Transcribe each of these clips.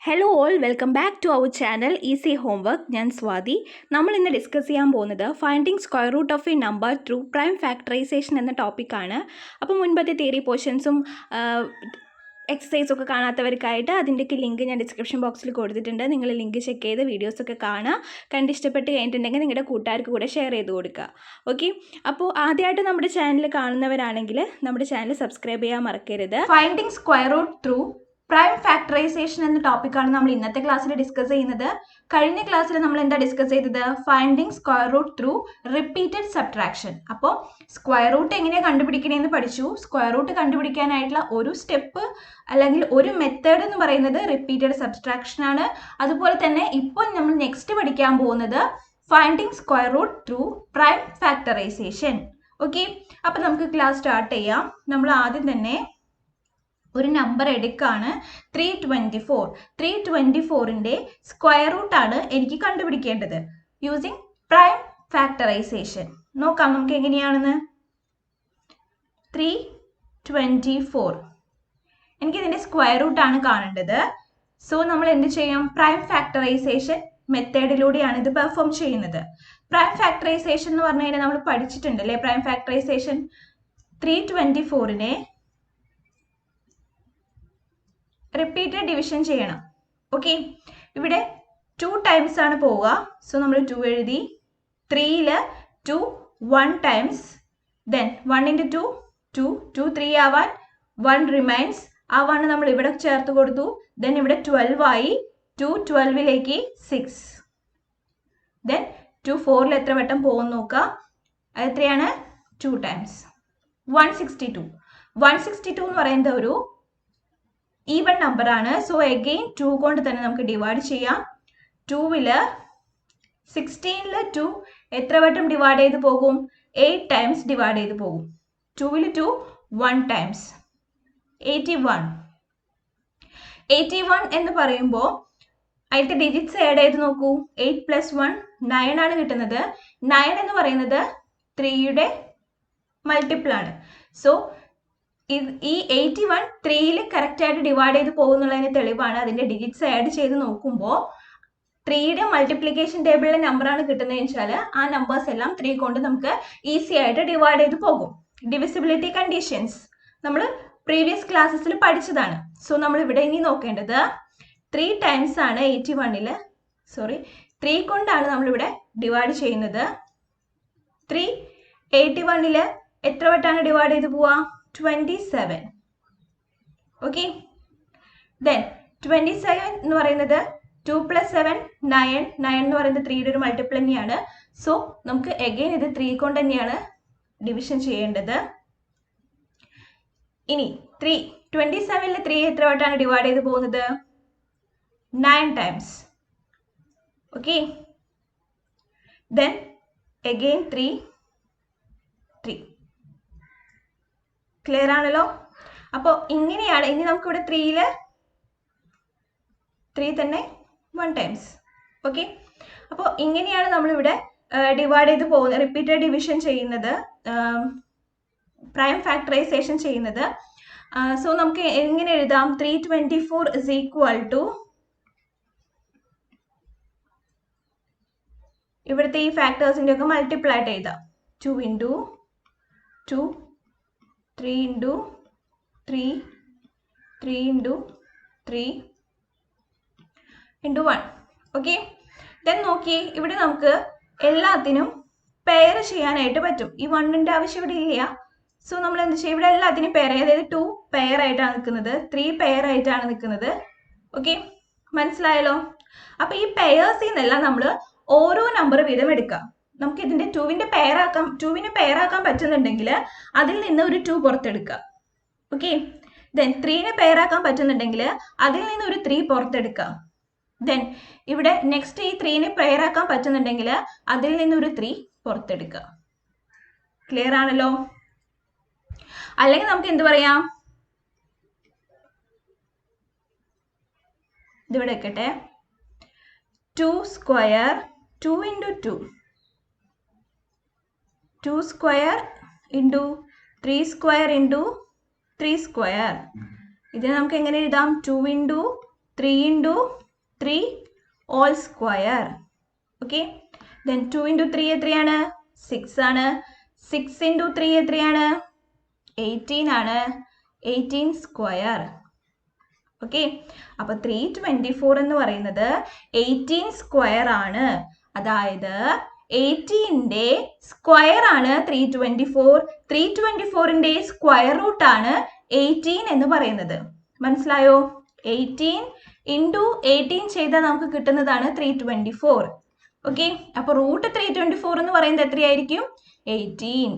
Hello all, welcome back to our channel easy homework. ഞാൻ സ്വാതി. നമ്മൾ ഇന്ന് ഡിസ്കസ് ചെയ്യാൻ പോകുന്നത് finding square root of a number through prime factorisation എന്ന ടോപ്പിക്കാണ്. അപ്പോൾ മുൻപത്തെ തിയറി പോർഷൻസും എക്സസൈസൊക്കെ കാണാത്തവർക്കായിട്ട് അതിൻ്റെയൊക്കെ ലിങ്ക് ഞാൻ ഡിസ്ക്രിപ്ഷൻ ബോക്സിൽ കൊടുത്തിട്ടുണ്ട്. നിങ്ങൾ ലിങ്ക് ചെക്ക് ചെയ്ത് വീഡിയോസൊക്കെ കാണുക. കണ്ടിഷ്ടപ്പെട്ട് കഴിഞ്ഞിട്ടുണ്ടെങ്കിൽ നിങ്ങളുടെ കൂട്ടുകാർക്ക് കൂടെ ഷെയർ ചെയ്ത് കൊടുക്കുക. ഓക്കെ, അപ്പോൾ ആദ്യമായിട്ട് നമ്മുടെ ചാനൽ കാണുന്നവരാണെങ്കിൽ നമ്മുടെ ചാനൽ സബ്സ്ക്രൈബ് ചെയ്യാൻ മറക്കരുത്. Finding square root through prime factorisation എന്ന ടോപ്പിക്കാണ് നമ്മൾ ഇന്നത്തെ ക്ലാസ്സിൽ ഡിസ്കസ് ചെയ്യുന്നത്. കഴിഞ്ഞ ക്ലാസ്സിൽ നമ്മൾ എന്താ ഡിസ്കസ് ചെയ്തത്? Finding square root through repeated subtraction. അപ്പോൾ സ്ക്വയർ റൂട്ട് എങ്ങനെയാണ് കണ്ടുപിടിക്കണമെന്ന് പഠിച്ചു. സ്ക്വയർ റൂട്ട് കണ്ടുപിടിക്കാനായിട്ടുള്ള ഒരു സ്റ്റെപ്പ് അല്ലെങ്കിൽ ഒരു മെത്തേഡ് എന്ന് പറയുന്നത് റിപ്പീറ്റഡ് സബ്ട്രാക്ഷൻ ആണ്. അതുപോലെ തന്നെ ഇപ്പോൾ നമ്മൾ നെക്സ്റ്റ് പഠിക്കാൻ പോകുന്നത് finding square root through prime factorisation. Okay, അപ്പോൾ നമുക്ക് ക്ലാസ് സ്റ്റാർട്ട് ചെയ്യാം. നമ്മൾ ആദ്യം തന്നെ ഒരു നമ്പർ എടുക്കാണ്, 324. 324ന്റെ സ്ക്വയർ റൂട്ട് ആണ് എനിക്ക് കണ്ടുപിടിക്കേണ്ടത് യൂസിങ് പ്രൈം ഫാക്ടറൈസേഷൻ. നോക്കാം നമുക്ക് എങ്ങനെയാണെന്ന്. 324 എനിക്കിതിൻ്റെ സ്ക്വയർ റൂട്ട് ആണ് കാണേണ്ടത്. സോ നമ്മൾ എന്ത് ചെയ്യും? പ്രൈം ഫാക്ടറൈസേഷൻ മെത്തേഡിലൂടെയാണ് ഇത് പെർഫോം ചെയ്യുന്നത്. പ്രൈം ഫാക്ടറൈസേഷൻ എന്ന് പറഞ്ഞു കഴിഞ്ഞാൽ നമ്മൾ പഠിച്ചിട്ടുണ്ട് അല്ലേ? പ്രൈം ഫാക്ടറൈസേഷൻ 324നെ റിപ്പീറ്റഡ് ഡിവിഷൻ ചെയ്യണം. ഓക്കെ, ഇവിടെ 2 ടൈംസ് ആണ് പോവുക. സോ നമ്മൾ 2 എഴുതി. 3ൽ 2 1 ടൈംസ്, ദെൻ 1 × 2 2 2 3 ആവാൻ 1 റിമൈൻസ്. ആ 1 നമ്മൾ ഇവിടെ ചേർത്ത് കൊടുത്തു. ദെൻ ഇവിടെ 12 ആയി. 2 12ലേക്ക് 6. ദെൻ 2 4ൽ എത്ര വട്ടം പോകുന്നു നോക്കുക. അത് എത്രയാണ്? 2 ടൈംസ്. 162. 162 എന്ന് പറയുന്നത് ഒരു ഈവൻ നമ്പർ ആണ്. സോ അഗെയിൻ 2 കൊണ്ട് തന്നെ നമുക്ക് ഡിവൈഡ് ചെയ്യാം. 2ൽ 16ൽ 2 എത്ര വട്ടം ഡിവൈഡ് ചെയ്ത് പോകും? 8 ടൈംസ് ഡിവൈഡ് ചെയ്ത് പോകും. 2ൽ 2 1 ടൈംസ്. 81. 81 എന്ന് പറയുമ്പോൾ അതിലത്തെ ഡിജിറ്റ്സ് ആഡ് ചെയ്ത് നോക്കൂ. 8 + 1 9 ആണ് കിട്ടുന്നത്. 9 എന്ന് പറയുന്നത് 3യുടെ മൾട്ടിപ്പിൾ ആണ്. സോ ഈ 81 3ൽ കറക്റ്റായിട്ട് ഡിവൈഡ് ചെയ്ത് പോകുന്നുള്ളതിന് തെളിവാണ്. അതിൻ്റെ ഡിജിറ്റ്സ് ആഡ് ചെയ്ത് നോക്കുമ്പോൾ 3യുടെ മൾട്ടിപ്ലിക്കേഷൻ ടേബിളിലെ നമ്പറാണ് കിട്ടുന്നതെന്ന് വെച്ചാൽ ആ നമ്പേഴ്സ് എല്ലാം 3 കൊണ്ട് നമുക്ക് ഈസി ആയിട്ട് ഡിവൈഡ് ചെയ്ത് പോകും. ഡിവിസിബിലിറ്റി കണ്ടീഷൻസ് നമ്മൾ പ്രീവിയസ് ക്ലാസ്സസിൽ പഠിച്ചതാണ്. സോ നമ്മൾ ഇവിടെ ഇനി നോക്കേണ്ടത് 3 ടൈംസ് ആണ് 3 കൊണ്ടാണ് നമ്മളിവിടെ ഡിവൈഡ് ചെയ്യുന്നത്. 3 81ൽ എത്ര വട്ടാണ് ഡിവൈഡ് ചെയ്ത് പോവുക? 27. ഓക്കെ, ദെൻ 27 എന്ന് പറയുന്നത് 2 + 7 9. 9 എന്ന് പറയുന്നത് 3യുടെ ഒരു മൾട്ടിപ്പിൾ തന്നെയാണ്. സോ നമുക്ക് അഗെയിൻ ഇത് 3 കൊണ്ട് തന്നെയാണ് ഡിവിഷൻ ചെയ്യേണ്ടത്. ഇനി 27ൽ 3 എത്ര വട്ടാണ് ഡിവൈഡ് ചെയ്ത് പോകുന്നത്? 9 times. Okay, then again 3. Clear ആണല്ലോ? അപ്പോൾ ഇങ്ങനെയാണ്. ഇനി നമുക്കിവിടെ 3ൽ 3 തന്നെ 1 ടൈംസ്. ഓക്കെ, അപ്പോൾ ഇങ്ങനെയാണ് നമ്മളിവിടെ ഡിവൈഡ് ചെയ്ത് പോകുന്നത്, റിപ്പീറ്റഡ് ഡിവിഷൻ ചെയ്യുന്നത്, പ്രൈം ഫാക്ടറൈസേഷൻ ചെയ്യുന്നത്. സോ നമുക്ക് എങ്ങനെ എഴുതാം? 324 = ഇവിടുത്തെ ഈ ഫാക്ടേഴ്സിൻ്റെ ഒക്കെ മൾട്ടിപ്പിൾ ആയിട്ട് എഴുതാം. 2 × 2 3 × 3 3 × 3 × 1. ഓക്കെ, ദെൻ നോക്കിയേ, ഇവിടെ നമുക്ക് എല്ലാത്തിനും പെയർ ചെയ്യാനായിട്ട് പറ്റും. ഈ 1ന്റെ ആവശ്യം ഇവിടെ ഇല്ല. സോ നമ്മൾ എന്ത് ചെയ്യും? ഇവിടെ എല്ലാത്തിനും പെയർ ചെയ്യും. അതായത് 2 പെയർ ആയിട്ടാണ് നിൽക്കുന്നത്, 3 പെയർ ആയിട്ടാണ് നിൽക്കുന്നത്. ഓക്കെ, മനസ്സിലായല്ലോ? അപ്പോൾ ഈ പെയേഴ്സിൽ നിന്നെല്ലാം നമ്മൾ ഓരോ നമ്പർ വീതം എടുക്കാം. നമുക്ക് ഇതിന്റെ 2നെ പെയർ ആക്കാൻ പറ്റുന്നുണ്ടെങ്കിൽ അതിൽ നിന്ന് ഒരു 2 പുറത്തെടുക്കുക. ഓക്കെ, ദെൻ 3നെ പെയർ ആക്കാൻ പറ്റുന്നുണ്ടെങ്കിൽ അതിൽ നിന്ന് ഒരു 3 പുറത്തെടുക്കുക. ദെൻ ഇവിടെ നെക്സ്റ്റ് ഈ 3നെ പെയർ ആക്കാൻ പറ്റുന്നുണ്ടെങ്കിൽ അതിൽ നിന്ന് ഒരു 3 പുറത്തെടുക്കുക. ക്ലിയർ ആണല്ലോ? അല്ലെങ്കിൽ നമുക്ക് എന്ത് പറയാം? ഇതിവിടെ വെക്കട്ടെ. 2 സ്ക്വയർ 2 × 2 2 സ്ക്വയർ × 3 സ്ക്വയർ × 3 സ്ക്വയർ. ഇത് നമുക്ക് എങ്ങനെ എഴുതാം? 2 × 3 into 3 all square. Okay. Then 2 into 3 എത്രയാണ് 6 ആണ്. 6 into 3 എത്രയാണ് 18 ആണ്. 18 സ്ക്വയർ. ഓക്കെ, അപ്പൊ 324 എന്ന് പറയുന്നത് 18 സ്ക്വയർ ആണ്. അതായത് 18ന്റെ സ്ക്വയർ ആണ് 324. 324ന്റെ സ്ക്വയർ റൂട്ട് ആണ് 18 എന്ന് പറയുന്നത്. മനസ്സിലായോ? 18 into 18 ചെയ്താൽ നമുക്ക് കിട്ടുന്നതാണ് 324. ഓക്കെ, അപ്പൊ റൂട്ട് 324 എന്ന് പറയുന്നത് എത്രയായിരിക്കും 18.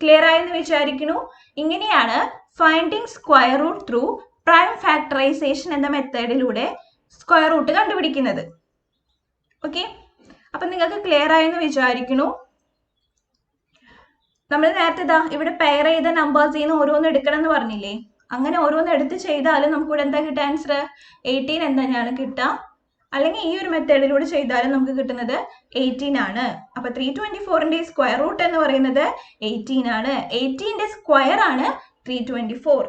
ക്ലിയർ ആയെന്ന് വിചാരിക്കുന്നു. ഇങ്ങനെയാണ് finding square root through prime factorisation എന്ന മെത്തേഡിലൂടെ സ്ക്വയർ റൂട്ട് കണ്ടുപിടിക്കുന്നത്. ഓക്കെ, അപ്പൊ നിങ്ങൾക്ക് ക്ലിയർ ആയെന്ന് വിചാരിക്കുന്നു. നമ്മൾ നേരത്തെ ഇവിടെ പെയർ ചെയ്ത നമ്പേഴ്സിൽ നിന്ന് ഓരോന്ന് എടുക്കണം എന്ന് പറഞ്ഞില്ലേ? അങ്ങനെ ഓരോന്ന് എടുത്ത് ചെയ്താലും നമുക്ക് ഇവിടെ എന്താ കിട്ടുക ആൻസർ 18 എന്തായാണ് കിട്ടുക. അല്ലെങ്കിൽ ഈ ഒരു മെത്തേഡിലൂടെ ചെയ്താലും നമുക്ക് കിട്ടുന്നത് 18 ആണ്. അപ്പൊ 324ന്റെ സ്ക്വയർ റൂട്ട് എന്ന് പറയുന്നത് 18 ആണ്. 18ന്റെ സ്ക്വയർ ആണ് 324.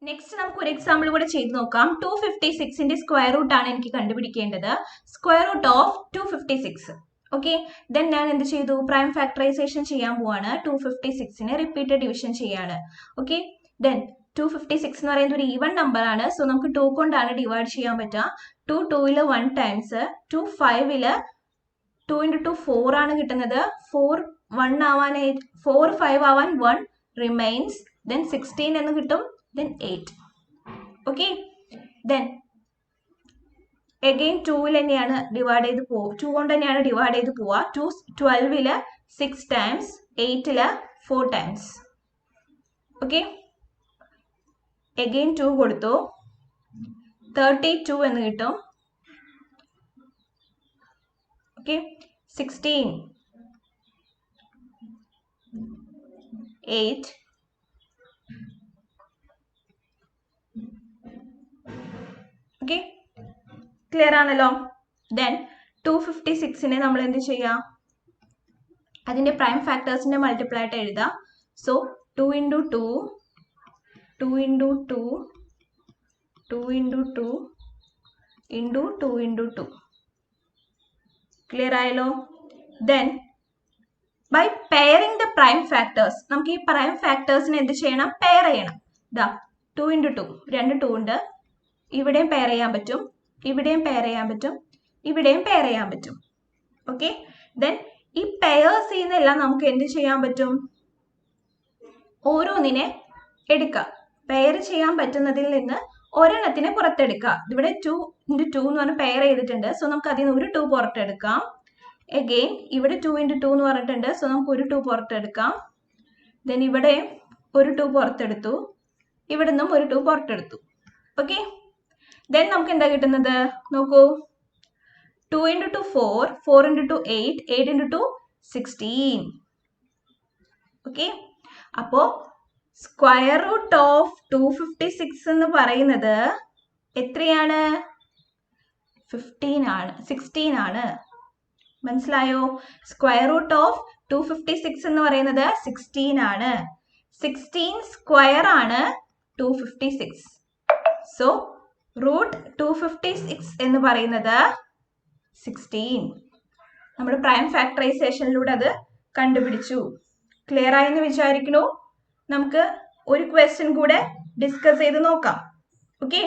നെക്സ്റ്റ് നമുക്ക് ഒരു എക്സാമ്പിൾ കൂടെ ചെയ്ത് നോക്കാം. 256ന്റെ സ്ക്വയർ റൂട്ട് ആണ് എനിക്ക് കണ്ടുപിടിക്കേണ്ടത്. Square root of 256. Okay, then ഞാൻ എന്ത് ചെയ്തു? പ്രൈം ഫാക്ടറൈസേഷൻ ചെയ്യാൻ പോവാണ്. 256നെ റിപ്പീറ്റഡ് ഡിവിഷൻ ചെയ്യാണ്. ഓക്കെ, ദെൻ 256 എന്ന് പറയുന്നത് ഒരു ഈവൺ നമ്പർ ആണ്. സോ നമുക്ക് 2 കൊണ്ടാണ് ഡിവൈഡ് ചെയ്യാൻ പറ്റുക. 2 2ൽ 1 ടൈംസ് 2 5ൽ 2 into 2 4 ആണ് കിട്ടുന്നത്. 4 1 ആവാൻ 4 5 ആവാൻ 1 റിമൈൻസ്. ദെൻ 16 എന്ന് കിട്ടും. ദെൻ 8. ഓക്കെ, ദെൻ അഗെയിൻ 2ൽ തന്നെയാണ് ഡിവൈഡ് ചെയ്ത് പോവുക. 2 കൊണ്ട് തന്നെയാണ് ഡിവൈഡ് ചെയ്ത് പോവുക. 2 12ൽ 6 ടൈംസ് 8ൽ 4 ടൈംസ്. ഓക്കെ, അഗെയിൻ 2 കൊടുത്തു. 32 എന്ന് കിട്ടും. ഓക്കെ, 16 8 ഓക്കെ, ക്ലിയർ ആണല്ലോ. ദെൻ 256നെ നമ്മൾ എന്ത് ചെയ്യാം? അതിന്റെ പ്രൈം ഫാക്ടേഴ്സിന്റെ മൾട്ടിപ്ലൈ ആയിട്ട് എഴുതാം. So 2 into 2 2 into 2 2 into 2 into 2 into 2. Clear ആയല്ലോ. Then bye pairing the prime factors നമുക്ക് ഈ പ്രൈം ഫാക്ടേഴ്സിനെ എന്ത് ചെയ്യണം? പെയർ ചെയ്യണം. 2 into 2 രണ്ട് 2 ഉണ്ട്. ഇവിടെയും പെയർ ചെയ്യാൻ പറ്റും, ഇവിടെയും പെയർ ചെയ്യാൻ പറ്റും, ഇവിടെയും പെയർ ചെയ്യാൻ പറ്റും. ഓക്കെ, ദെൻ ഈ പെയർസ് ചെയ്യുന്നതെല്ലാം നമുക്ക് എന്ത് ചെയ്യാൻ പറ്റും? ഓരോന്നിനെ എടുക്കാം. പെയർ ചെയ്യാൻ പറ്റുന്നതിൽ നിന്ന് ഒരെണ്ണത്തിനെ പുറത്തെടുക്കുക. ഇവിടെ 2 into 2 എന്ന് പറഞ്ഞ് പെയർ ചെയ്തിട്ടുണ്ട്. സോ നമുക്ക് അതിൽ നിന്ന് ഒരു 2 പുറത്തെടുക്കാം. അഗെയിൻ ഇവിടെ 2 into 2 എന്ന് പറഞ്ഞിട്ടുണ്ട്. സോ നമുക്ക് ഒരു 2 പുറത്തെടുക്കാം. ദെൻ ഇവിടെ ഒരു 2 പുറത്തെടുത്തു, ഇവിടെ നിന്നും ഒരു 2 പുറത്തെടുത്തു. ഓക്കെ, ദെൻ നമുക്ക് എന്താ കിട്ടുന്നത് നോക്കൂ. 2 into 2 4, 4 into 2 8, 8 into 2 16. ഓക്കെ, അപ്പോ സ്ക്വയർ റൂട്ട് ഓഫ് 256 എന്ന് പറയുന്നത് എത്രയാണ്? 15 ആണ്, 16 ആണ്. മനസ്സിലായോ? സ്ക്വയർ റൂട്ട് ഓഫ് 256 എന്ന് പറയുന്നത് 16 ആണ്. 16 സ്ക്വയർ ആണ് 256. സോ റൂട്ട് 256 എന്ന് പറയുന്നത് 16. നമ്മൾ പ്രൈം ഫാക്ടറൈസേഷനിലൂടെ അത് കണ്ടുപിടിച്ചു. ക്ലിയർ ആയെന്ന് വിചാരിക്കുന്നു. നമുക്ക് ഒരു ക്വസ്റ്റ്യൻ കൂടെ ഡിസ്കസ് ചെയ്ത് നോക്കാം. ഓക്കെ,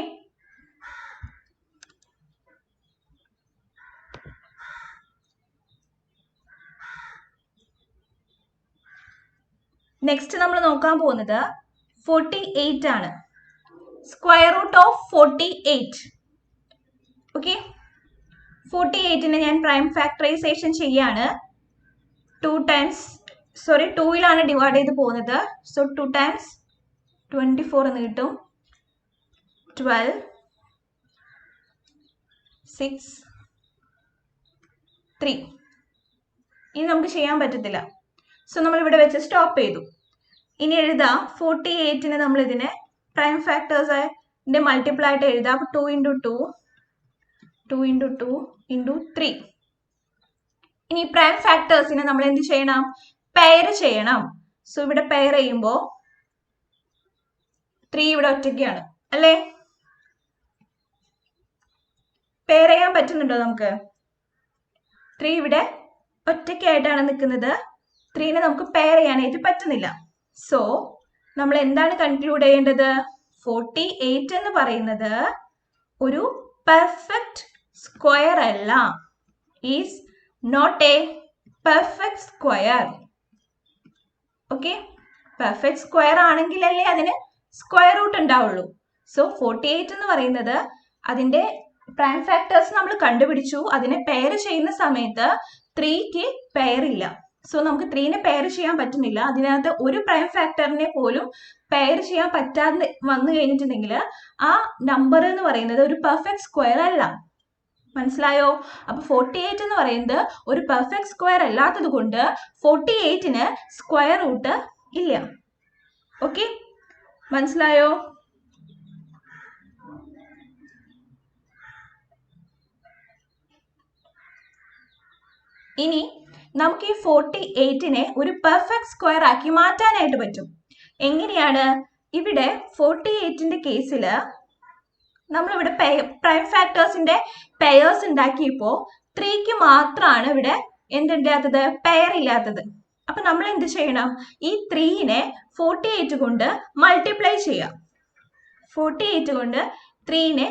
നെക്സ്റ്റ് നമ്മൾ നോക്കാൻ പോകുന്നത് 48 ആണ്. Square root of 48. ഓക്കെ, 48നെ ഞാൻ പ്രൈം ഫാക്ടറൈസേഷൻ ചെയ്യാണ്. 2ലാണ് ഡിവൈഡ് ചെയ്ത് പോകുന്നത്. സോ 2 times 24 എന്ന് കിട്ടും. 12 6 3. ഇനി നമുക്ക് ചെയ്യാൻ പറ്റത്തില്ല. സോ നമ്മൾ ഇവിടെ വെച്ച് സ്റ്റോപ്പ് ചെയ്തു. ഇനി എഴുതാം 48നെ നമ്മൾ ഇതിനെ പ്രൈം ഫാക്ടേഴ്സിന്റെ മൾട്ടിപ്ലൈ ആയിട്ട് എഴുതാം. 2 into 2 2 into 2 into 3. ഇനി പ്രൈം ഫാക്ടേഴ്സിനെ നമ്മൾ എന്ത് ചെയ്യണം? പെയർ ചെയ്യണം. സോ ഇവിടെ പെയർ ചെയ്യുമ്പോൾ 3 ഇവിടെ ഒറ്റയ്ക്കാണ് അല്ലേ? പെയർ ചെയ്യാൻ പറ്റുന്നുണ്ടോ നമുക്ക്? 3 ഇവിടെ ഒറ്റയ്ക്കായിട്ടാണ് നിൽക്കുന്നത്. 3നെ നമുക്ക് പെയർ ചെയ്യാനായിട്ട് പറ്റുന്നില്ല. സോ നമ്മൾ എന്താണ് കൺക്ലൂഡ് ചെയ്യേണ്ടത്? 48 എന്ന് പറയുന്നത് ഒരു പെർഫെക്റ്റ് സ്ക്വയർ അല്ല. Is not a perfect square. Okay, perfect square ആണെങ്കിലല്ലേ അതിന് സ്ക്വയർ റൂട്ട് ഉണ്ടാവുള്ളൂ. സോ 48 എന്ന് പറയുന്നത് അതിന്റെ പ്രൈം ഫാക്ടേഴ്സ് നമ്മൾ കണ്ടുപിടിച്ചു. അതിനെ പെയർ ചെയ്യുന്ന സമയത്ത് 3ക്ക് പെയർ ഇല്ല. സോ നമുക്ക് 3നെ പെയർ ചെയ്യാൻ പറ്റുന്നില്ല. അതിനകത്ത് ഒരു പ്രൈം ഫാക്ടറിനെ പോലും പെയർ ചെയ്യാൻ പറ്റാതെ വന്നു കഴിഞ്ഞിട്ടുണ്ടെങ്കിൽ ആ നമ്പർ എന്ന് പറയുന്നത് ഒരു പെർഫെക്റ്റ് സ്ക്വയർ അല്ല. മനസ്സിലായോ? അപ്പൊ 48 എന്ന് പറയുന്നത് ഒരു പെർഫെക്റ്റ് സ്ക്വയർ അല്ലാത്തത് കൊണ്ട് 48ന് സ്ക്വയർ റൂട്ട് ഇല്ല. ഓക്കെ, മനസ്സിലായോ? ഇനി നമുക്ക് ഈ 48നെ ഒരു പെർഫെക്റ്റ് സ്ക്വയർ ആക്കി മാറ്റാനായിട്ട് പറ്റും. എങ്ങനെയാണ്? ഇവിടെ 48ന്റെ കേസിൽ നമ്മളിവിടെ പ്രൈം ഫാക്ടേഴ്സിന്റെ പെയേഴ്സ് ഉണ്ടാക്കിയപ്പോൾ 3ക്ക് മാത്രമാണ് ഇവിടെ എന്തില്ലാത്തത്? പെയർ ഇല്ലാത്തത്. അപ്പൊ നമ്മൾ എന്ത് ചെയ്യണം? ഈ 3നെ 48 കൊണ്ട് മൾട്ടിപ്ലൈ ചെയ്യാം. 48 കൊണ്ട് 3നെ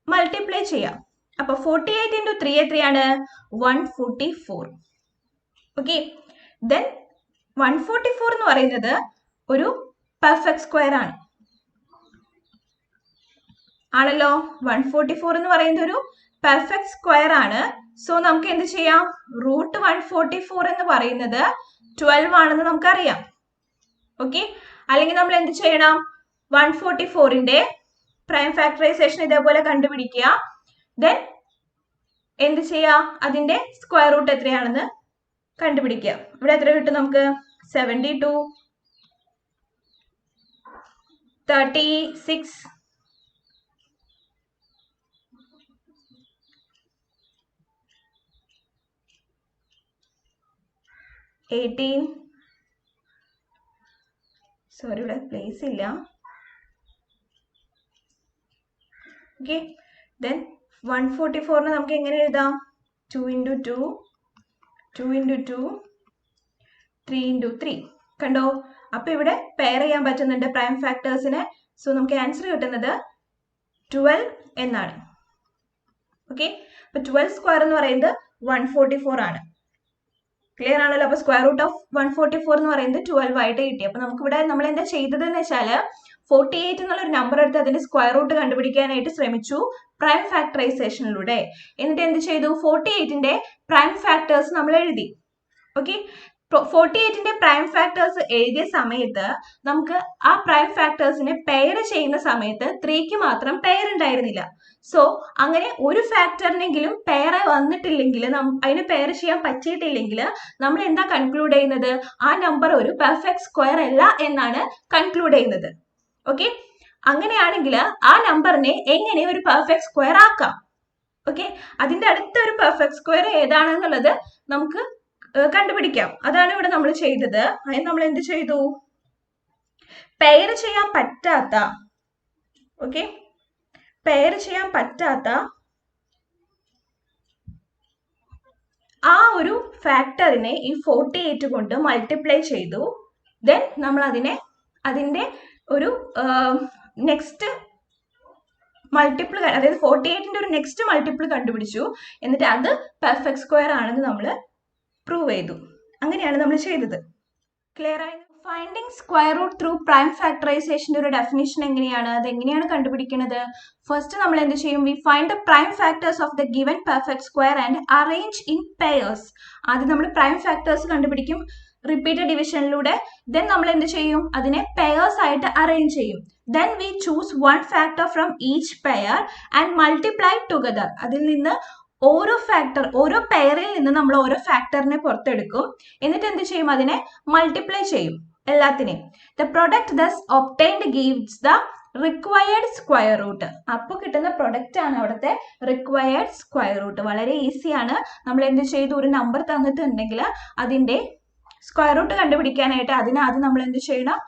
മൾട്ടിപ്ലൈ ചെയ്യാം. അപ്പൊ 48 into 3 എത്രയാണ്? 144. ഓക്കെ, ദെൻ 144 എന്ന് പറയുന്നത് ഒരു പെർഫെക്റ്റ് സ്ക്വയർ ആണ്. ആണല്ലോ, 144 എന്ന് പറയുന്നത് ഒരു പെർഫെക്റ്റ് സ്ക്വയർ ആണ്. സോ നമുക്ക് എന്ത് ചെയ്യാം? റൂട്ട് 144 എന്ന് പറയുന്നത് 12 ആണെന്ന് നമുക്കറിയാം. ഓക്കെ, അല്ലെങ്കിൽ നമ്മൾ എന്ത് ചെയ്യണം? 144ന്റെ പ്രൈം ഫാക്ടറൈസേഷൻ ഇതേപോലെ കണ്ടുപിടിക്കുക. ദെൻ എന്ത് ചെയ്യുക? അതിന്റെ സ്ക്വയർ റൂട്ട് എത്രയാണെന്ന് കണ്ടുപിടിക്കുക. ഇവിടെ എത്ര കിട്ടും നമുക്ക്? 72, 36, 18. സോറി, ഇവിടെ പ്ലേസ് ഇല്ല. ഓക്കെ, ദെൻ 144നെ നമുക്ക് എങ്ങനെ എഴുതാം? 2 into 2, 2 into 2, 3 into 3. കണ്ടോ? അപ്പൊ ഇവിടെ പെയർ ചെയ്യാൻ പറ്റുന്നുണ്ട് പ്രൈം ഫാക്ടേഴ്സിനെ. സോ നമുക്ക് ആൻസർ കിട്ടുന്നത് 12 എന്നാണ്. ഓക്കെ, അപ്പൊ 12 സ്ക്വയർ എന്ന് പറയുന്നത് 144 ആണ്. ക്ലിയർ ആണല്ലോ? അപ്പൊ സ്ക്വയർ റൂട്ട് ഓഫ് 144 എന്ന് പറയുന്നത് 12 ആയിട്ട് കിട്ടി. അപ്പൊ നമുക്ക് ഇവിടെ നമ്മൾ എന്താ ചെയ്തതെന്ന് വെച്ചാല് 48 എന്നുള്ളൊരു നമ്പർ എടുത്ത് അതിന്റെ സ്ക്വയർ റൂട്ട് കണ്ടുപിടിക്കാനായിട്ട് ശ്രമിച്ചു പ്രൈം ഫാക്ടറൈസേഷനിലൂടെ. എന്നിട്ട് എന്ത് ചെയ്തു? 48ന്റെ പ്രൈം ഫാക്ടേഴ്സ് നമ്മൾ എഴുതി. ഓക്കെ, 48ന്റെ പ്രൈം ഫാക്ടേഴ്സ് എഴുതിയ സമയത്ത് നമുക്ക് ആ പ്രൈം ഫാക്ടേഴ്സിനെ പെയർ ചെയ്യുന്ന സമയത്ത് 3ക്ക് മാത്രം പെയർ ഉണ്ടായിരുന്നില്ല. സോ അങ്ങനെ ഒരു ഫാക്ടറിനെങ്കിലും പെയർ വന്നിട്ടില്ലെങ്കിൽ, അതിനെ പെയർ ചെയ്യാൻ പറ്റിയിട്ടില്ലെങ്കിൽ നമ്മൾ എന്താ കൺക്ലൂഡ് ചെയ്യുന്നത്? ആ നമ്പർ ഒരു പെർഫെക്റ്റ് സ്ക്വയർ അല്ല എന്നാണ് കൺക്ലൂഡ് ചെയ്യുന്നത്. ഓക്കെ, അങ്ങനെയാണെങ്കിൽ ആ നമ്പറിനെ എങ്ങനെ ഒരു പെർഫെക്റ്റ് സ്ക്വയർ ആക്കാം? ഓക്കെ, അതിന്റെ അടുത്ത ഒരു പെർഫെക്റ്റ് സ്ക്വയർ ഏതാണെന്നുള്ളത് നമുക്ക് കണ്ടുപിടിക്കാം. അതാണ് ഇവിടെ നമ്മൾ ചെയ്തത്. അതിന് നമ്മൾ എന്ത് ചെയ്തു? പെയർ ചെയ്യാൻ പറ്റാത്ത, ഓക്കെ, പെയർ ചെയ്യാൻ പറ്റാത്ത ആ ഒരു ഫാക്ടറിനെ ഈ 48 കൊണ്ട് മൾട്ടിപ്ലൈ ചെയ്തു. ദെൻ നമ്മൾ അതിന്റെ ഒരു നെക്സ്റ്റ് മൾട്ടിപ്പിൾ, അതായത് 48ന്റെ ഒരു നെക്സ്റ്റ് മൾട്ടിപ്പിൾ കണ്ടുപിടിച്ചു. എന്നിട്ട് അത് പെർഫെക്റ്റ് സ്ക്വയർ ആണെന്ന് നമ്മൾ പ്രൂവ് ചെയ്തു. അങ്ങനെയാണ് നമ്മൾ ചെയ്തത്. ക്ലിയർ ആയി? Finding square root through prime ഫാക്ടറൈസേഷന്റെ ഒരു ഡെഫിനിഷൻ എങ്ങനെയാണ്? അത് എങ്ങനെയാണ് കണ്ടുപിടിക്കുന്നത്? ഫസ്റ്റ് നമ്മൾ എന്ത് ചെയ്യും? We find the prime factors of the given perfect square and arrange in pairs. ആദ്യം നമ്മൾ പ്രൈം ഫാക്ടേഴ്സ് കണ്ടുപിടിക്കും റിപ്പീറ്റഡ് ഡിവിഷനിലൂടെ. ദെൻ നമ്മൾ എന്ത് ചെയ്യും? അതിനെ പെയർസ് ആയിട്ട് അറേഞ്ച് ചെയ്യും. Then we choose one factor from each pair and multiply together. അതിൽ നിന്ന് ഓരോ പെയറിൽ നിന്ന് നമ്മൾ ഓരോ ഫാക്ടറിനെ പുറത്തെടുക്കും. എന്നിട്ട് എന്ത് ചെയ്യും? അതിനെ മൾട്ടിപ്ലൈ ചെയ്യും എല്ലാത്തിനെയും. The product thus obtained gives the required square root. അപ്പോൾ കിട്ടുന്ന പ്രൊഡക്റ്റ് ആണ് അവിടുത്തെ റിക്വയർഡ് സ്ക്വയർ റൂട്ട്. വളരെ ഈസിയാണ്. നമ്മൾ എന്ത് ചെയ്തു? ഒരു നമ്പർ തന്നിട്ടുണ്ടെങ്കിൽ അതിന്റെ സ്ക്വയർ റൂട്ട് കണ്ടുപിടിക്കാനായിട്ട് അതിനാദ്യം നമ്മൾ എന്ത് ചെയ്യണം?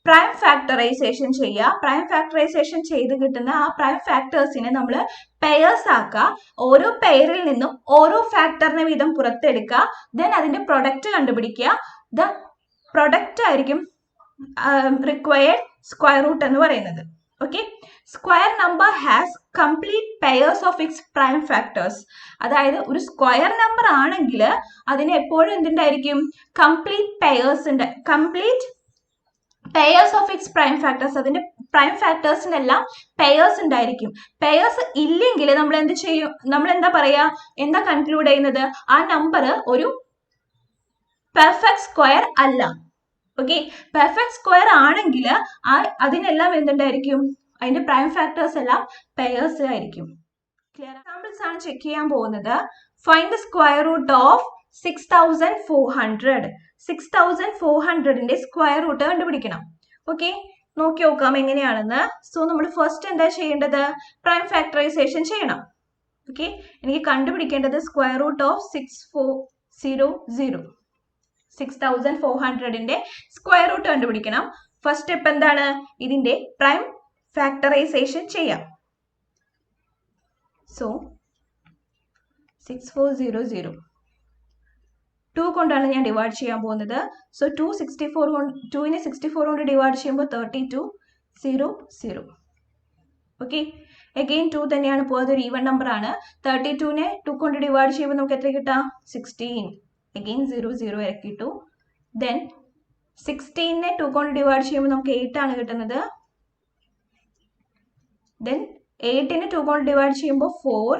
പ്രൈം ഫാക്ടറൈസേഷൻ ചെയ്യുക. പ്രൈം ഫാക്ടറൈസേഷൻ ചെയ്ത് കിട്ടുന്ന ആ പ്രൈം ഫാക്ടേഴ്സിനെ നമ്മൾ പെയർസ് ആക്കുക. ഓരോ പെയറിൽ നിന്നും ഓരോ ഫാക്ടറിനെ വീതം പുറത്തെടുക്കുക. ദെൻ അതിന്റെ പ്രൊഡക്റ്റ് കണ്ടുപിടിക്കുക. ദ പ്രൊഡക്റ്റ് ആയിരിക്കും റിക്വയർഡ് സ്ക്വയർ റൂട്ട് എന്ന് പറയുന്നത്. Okay, square number has complete pairs of its prime factors. അതായത് ഒരു സ്ക്വയർ നമ്പർ ആണെങ്കിൽ അതിന് എപ്പോഴും എന്തുണ്ടായിരിക്കും? Complete pairs of its prime factors. അതിന്റെ പ്രൈം ഫാക്ടേഴ്സിനെല്ലാം പെയർസ് ഉണ്ടായിരിക്കും. പെയർസ് ഇല്ലെങ്കിൽ നമ്മൾ എന്ത് ചെയ്യും? നമ്മൾ എന്താ കൺക്ലൂഡ് ചെയ്യുന്നത്? ആ നമ്പർ ഒരു പെർഫെക്റ്റ് സ്ക്വയർ അല്ല. ഓക്കെ, പെർഫെക്റ്റ് സ്ക്വയർ ആണെങ്കിൽ അതിനെല്ലാം എന്തുണ്ടായിരിക്കും? അതിന്റെ പ്രൈം ഫാക്ടേഴ്സ് എല്ലാം പെയർസ് ആയിരിക്കും. ക്ലിയർ? എക്സാമ്പിൾസ് ആണ് ചെക്ക് ചെയ്യാൻ പോകുന്നത്. Find the square root of 6400. 6400ന്റെ സ്ക്വയർ റൂട്ട് കണ്ടുപിടിക്കണം. ഓക്കെ, നോക്കി നോക്കാം എങ്ങനെയാണെന്ന്. സോ നമ്മൾ ഫസ്റ്റ് എന്താ ചെയ്യേണ്ടത്? പ്രൈം ഫാക്ടറൈസേഷൻ ചെയ്യണം. ഓക്കെ, എനിക്ക് കണ്ടുപിടിക്കേണ്ടത് സ്ക്വയർ റൂട്ട് ഓഫ് 6400. 6400ന്റെ സ്ക്വയർ റൂട്ട് കണ്ടുപിടിക്കണം. ഫസ്റ്റ് സ്റ്റെപ്പ് എന്താണ്? ഇതിന്റെ പ്രൈം ഫാക്ടറൈസേഷൻ ചെയ്യാം. സോ 6400 2 കൊണ്ടാണ് ഞാൻ ഡിവൈഡ് ചെയ്യാൻ പോകുന്നത്. സോ 2നെ 64 കൊണ്ട് ഡിവൈഡ് ചെയ്യുമ്പോൾ 3200. ഓക്കെ, അഗെയിൻ 2 തന്നെയാണ് ഇപ്പോൾ, അതൊരു ഈവൻ നമ്പർ ആണ്. 32നെ 2 കൊണ്ട് ഡിവൈഡ് ചെയ്യുമ്പോൾ നമുക്ക് എത്ര കിട്ടാം? 16. അഗെയിൻ 00 ഇറക്കിയിട്ടു. ദെൻ 16നെ 2 കൊണ്ട് ഡിവൈഡ് ചെയ്യുമ്പോൾ നമുക്ക് 8 ആണ് കിട്ടുന്നത്. ദെൻ 8നെ 2 കൊണ്ട് ഡിവൈഡ് ചെയ്യുമ്പോൾ 4.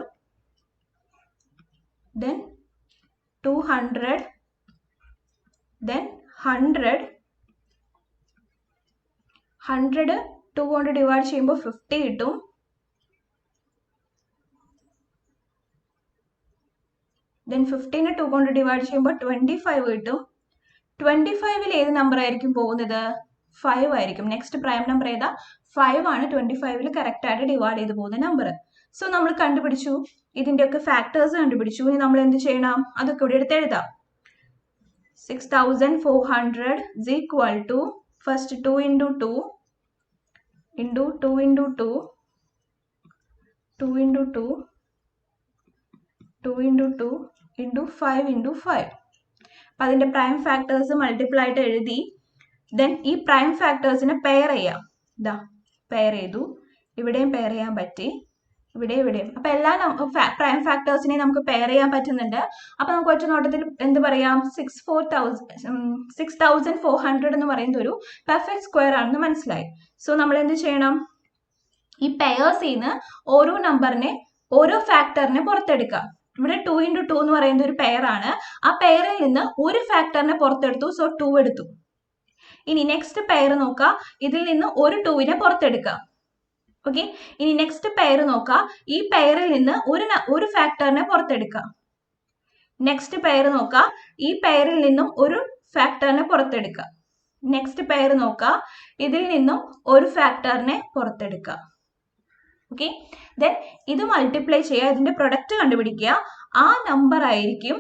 ദെൻ 200. then 100 2 കൊണ്ട് ഡിവൈഡ് ചെയ്യുമ്പോൾ 50 കിട്ടും. then 15നെ 2 കൊണ്ട് ഡിവൈഡ് ചെയ്യുമ്പോൾ 25 കിട്ടും. 25ൽ ഏത് നമ്പർ ആയിരിക്കും പോകുന്നത്? 5 ആയിരിക്കും. നെക്സ്റ്റ് പ്രൈം നമ്പർ ഏതാ? 5 ആണ് 25ൽ കറക്റ്റ് ആയിട്ട് ഡിവൈഡ് ചെയ്ത് പോകുന്ന നമ്പർ. സോ നമ്മൾ കണ്ടുപിടിച്ചു, ഇതിന്റെയൊക്കെ ഫാക്ടേഴ്സ് കണ്ടുപിടിച്ചു. ഇനി നമ്മൾ എന്ത് ചെയ്യണം? അതൊക്കെ ഇവിടെ എടുത്ത് എഴുതാം. 6400 is equal to first 2 into 2 into 2 into 2 2 into 2 2 into 2 into 5 into 5. അപ്പം അതിൻ്റെ പ്രൈം ഫാക്ടേഴ്സ് മൾട്ടിപ്പിൾ ആയിട്ട് എഴുതി. ദെൻ ഈ പ്രൈം ഫാക്ടേഴ്സിനെ പെയർ ചെയ്യാം. ഇതാ പെയർ ചെയ്തു. ഇവിടെയും പെയർ ചെയ്യാൻ പറ്റി, ഇവിടെയും. അപ്പൊ എല്ലാ പ്രൈം ഫാക്ടേഴ്സിനെയും നമുക്ക് പെയർ ചെയ്യാൻ പറ്റുന്നുണ്ട്. അപ്പൊ നമുക്ക് ഒറ്റ നോട്ടത്തിൽ എന്ത് പറയാം? 6400 എന്ന് പറയുന്നത് ഒരു പെർഫെക്റ്റ് സ്ക്വയർ ആണെന്ന് മനസ്സിലായി. സോ നമ്മൾ എന്ത് ചെയ്യണം? ഈ പെയർസിൽ നിന്ന് ഓരോ നമ്പറിനെ, ഓരോ ഫാക്ടറിനെ പുറത്തെടുക്കാം. ഇവിടെ 2 into 2 എന്ന് പറയുന്നത് ഒരു പെയർ ആണ്. ആ പെയറിൽ നിന്ന് ഒരു ഫാക്ടറിനെ പുറത്തെടുത്തു. സോ 2 എടുത്തു. ഇനി നെക്സ്റ്റ് പെയർ നോക്കാം. ഇതിൽ നിന്ന് ഒരു 2നെ പുറത്തെടുക്കാം. ഓക്കെ, ഇനി നെക്സ്റ്റ് പെയർ നോക്കാം. ഈ പെയറിൽ നിന്ന് ഒരു ഫാക്ടറിനെ പുറത്തെടുക്കാം. നെക്സ്റ്റ് പെയർ നോക്കാം. ഈ പെയറിൽ നിന്നും ഒരു ഫാക്ടറിനെ പുറത്തെടുക്കാം. നെക്സ്റ്റ് പെയർ നോക്കാം. ഇതിൽ നിന്നും ഒരു ഫാക്ടറിനെ പുറത്തെടുക്കാം. ഓക്കെ, ദെൻ ഇത് മൾട്ടിപ്ലൈ ചെയ്യുക. ഇതിന്റെ പ്രൊഡക്റ്റ് കണ്ടുപിടിക്കുക. ആ നമ്പർ ആയിരിക്കും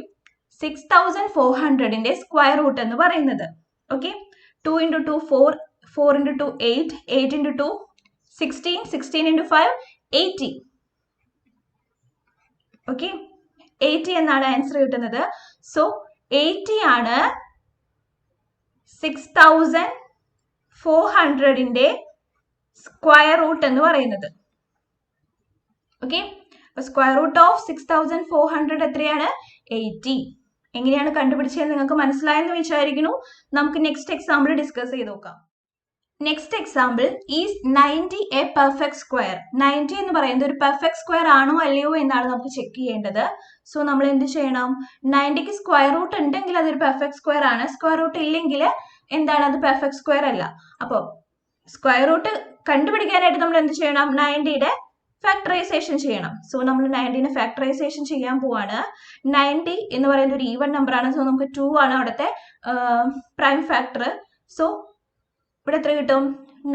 6400ന്റെ സ്ക്വയർ റൂട്ട് എന്ന് പറയുന്നത്. Okay, 2 into 2 4, 4 into 2 8, 8 into 2 16, 16 into 5 80. Okay, 80 എന്നാണ് ആൻസർ കിട്ടുന്നത്. സോ 80 ആണ് 6400ന്റെ സ്ക്വയർ റൂട്ട് എന്ന് പറയുന്നത്. ഓക്കെ, അപ്പൊ സ്ക്വയർ റൂട്ട് ഓഫ് 6400 എത്രയാണ്? 80. എങ്ങനെയാണ് കണ്ടുപിടിച്ചത് നിങ്ങൾക്ക് മനസ്സിലായെന്ന് വിചാരിക്കുന്നു. നമുക്ക് നെക്സ്റ്റ് എക്സാമ്പിൾ ഡിസ്കസ് ചെയ്ത് നോക്കാം. Next example is 90 A perfect square. 90 എന്ന് പറയുന്നത് ഒരു പെർഫെക്റ്റ് സ്ക്വയർ ആണോ അല്ലയോ എന്നാണ് നമുക്ക് ചെക്ക് ചെയ്യേണ്ടത്. സോ നമ്മൾ എന്ത് ചെയ്യണം? 90ക്ക് സ്ക്വയർ റൂട്ട് ഉണ്ടെങ്കിൽ അതൊരു പെർഫെക്റ്റ് സ്ക്വയർ ആണ്. സ്ക്വയർ റൂട്ട് ഇല്ലെങ്കിൽ എന്താണ്? അത് പെർഫെക്റ്റ് സ്ക്വയർ അല്ല. അപ്പോൾ സ്ക്വയർ റൂട്ട് കണ്ടുപിടിക്കാനായിട്ട് നമ്മൾ എന്ത് ചെയ്യണം? 90യുടെ ഫാക്ടറൈസേഷൻ ചെയ്യണം. സോ നമ്മൾ 90നെ ഫാക്ടറൈസേഷൻ ചെയ്യാൻ പോവാണ്. 90 എന്ന് പറയുന്നത് ഒരു ഈവൻ നമ്പർ ആണ്. സോ നമുക്ക് 2 ആണ് അവിടുത്തെ പ്രൈം ഫാക്ടർ. സോ ഇവിടെ എത്ര കിട്ടും?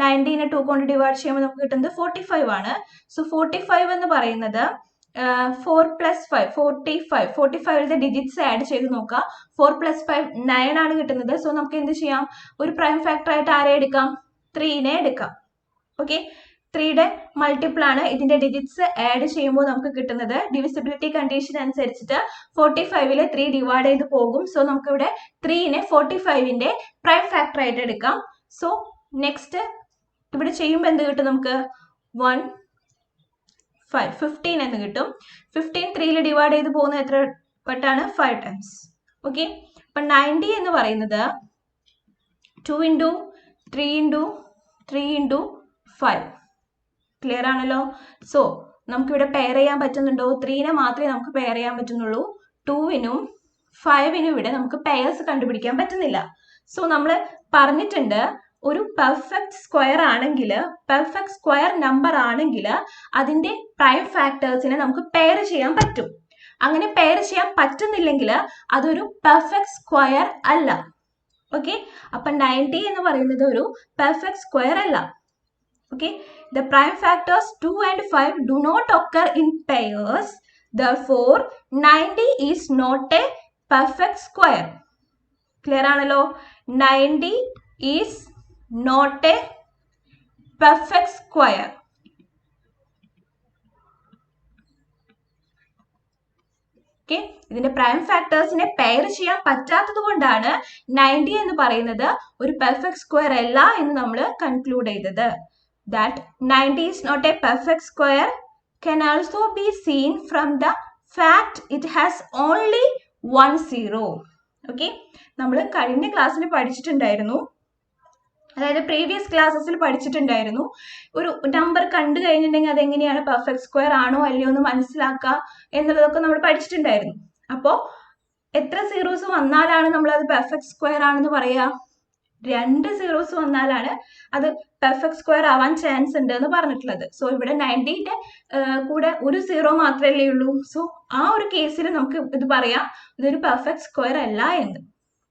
90നെ 2 കൊണ്ട് ഡിവൈഡ് ചെയ്യുമ്പോൾ നമുക്ക് കിട്ടുന്നത് 45 ആണ്. സോ 45 എന്ന് പറയുന്നത് 4 + 5 45. 45ന്റെ ഡിജിറ്റ്സ് ആഡ് ചെയ്ത് നോക്കാം. 4 + 5 9 ആണ് കിട്ടുന്നത്. സോ നമുക്ക് എന്ത് ചെയ്യാം? ഒരു പ്രൈം ഫാക്ടർ ആയിട്ട് ആരെ എടുക്കാം? 3നെ എടുക്കാം. ഓക്കെ, 3യുടെ മൾട്ടിപ്പിൾ ആണ്. ഇതിന്റെ ഡിജിറ്റ്സ് ആഡ് ചെയ്യുമ്പോൾ നമുക്ക് കിട്ടുന്നത് ഡിവിസിബിലിറ്റി കണ്ടീഷൻ അനുസരിച്ചിട്ട് 45ൽ 3 ഡിവൈഡ് ചെയ്ത് പോകും. സോ നമുക്ക് ഇവിടെ 3നെ 45ന്റെ പ്രൈം ഫാക്ടർ ആയിട്ട് എടുക്കാം. സോ നെക്സ്റ്റ് ഇവിടെ ചെയ്യുമ്പോൾ എന്ത് കിട്ടും? നമുക്ക് 1 5 15 എന്ന് കിട്ടും. 15 3ൽ ഡിവൈഡ് ചെയ്ത് പോകുന്നത് എത്ര വട്ടാണ്? 5 ടൈംസ്. ഓക്കെ, അപ്പൊ 90 എന്ന് പറയുന്നത് 2 × 3 × 3 × 5. ക്ലിയർ ആണല്ലോ? സോ നമുക്കിവിടെ പെയർ ചെയ്യാൻ പറ്റുന്നുണ്ടോ? 3നെ മാത്രമേ നമുക്ക് പെയർ ചെയ്യാൻ പറ്റുന്നുള്ളൂ. 2നും 5നും ഇവിടെ നമുക്ക് പെയർസ് കണ്ടുപിടിക്കാൻ പറ്റുന്നില്ല. സോ നമ്മൾ പറഞ്ഞിട്ടുണ്ട്, ഒരു പെർഫെക്റ്റ് സ്ക്വയർ ആണെങ്കിൽ, പെർഫെക്റ്റ് സ്ക്വയർ നമ്പർ ആണെങ്കിൽ അതിന്റെ പ്രൈം ഫാക്ടേഴ്സിനെ നമുക്ക് പെയർ ചെയ്യാൻ പറ്റും. അങ്ങനെ പെയർ ചെയ്യാൻ പറ്റുന്നില്ലെങ്കിൽ അതൊരു പെർഫെക്റ്റ് സ്ക്വയർ അല്ല. ഓക്കെ, അപ്പൊ 90 എന്ന് പറയുന്നത് ഒരു പെർഫെക്റ്റ് സ്ക്വയർ അല്ല. Okay, the prime factors 2 and 5 do not occur in pairs, therefore 90 is not a perfect square. Clear ആണല്ലോ? 90 is not a perfect square. Okay, ഇതിന്റെ പ്രൈം ഫാക്ടേഴ്സിനെ പെയർ ചെയ്യാൻ പറ്റാത്തത് കൊണ്ടാണ് 90 എന്ന് പറയുന്നത് ഒരു പെർഫെക്റ്റ് സ്ക്വയർ അല്ല എന്ന് നമ്മൾ കൺക്ലൂഡ് ചെയ്തത്. That 90 is not a perfect square can also be seen from the fact it has only one zero. Okay, നമ്മൾ കഴിഞ്ഞ ക്ലാസ്സിൽ പഠിച്ചിട്ടുണ്ടായിരുന്നു, അതായത് പ്രീവിയസ് ക്ലാസ്സസിൽ പഠിച്ചിട്ടുണ്ടായിരുന്നു, ഒരു നമ്പർ കണ്ടു കഴിഞ്ഞിട്ടുണ്ടെങ്കിൽ അതെങ്ങനെയാണ് പെർഫെക്റ്റ് സ്ക്വയർ ആണോ അല്ലയോ എന്ന് മനസ്സിലാക്കുക എന്നുള്ളതൊക്കെ നമ്മൾ പഠിച്ചിട്ടുണ്ടായിരുന്നു. അപ്പോൾ എത്ര സീറോസ് വന്നാലാണ് നമ്മൾ അത് പെർഫെക്റ്റ് സ്ക്വയർ ആണെന്ന് പറയാ? 2 സീറോസ് വന്നാലാണ് അത് പെർഫെക്റ്റ് സ്ക്വയർ ആവാൻ ചാൻസ് ഉണ്ട് എന്ന് പറഞ്ഞിട്ടുള്ളത്. സോ ഇവിടെ 90ന്റെ കൂടെ ഒരു സീറോ മാത്രമല്ലേ ഉള്ളൂ. സോ ആ ഒരു കേസിൽ നമുക്ക് ഇത് പറയാം, ഇതൊരു പെർഫെക്റ്റ് സ്ക്വയർ അല്ല എന്ന്.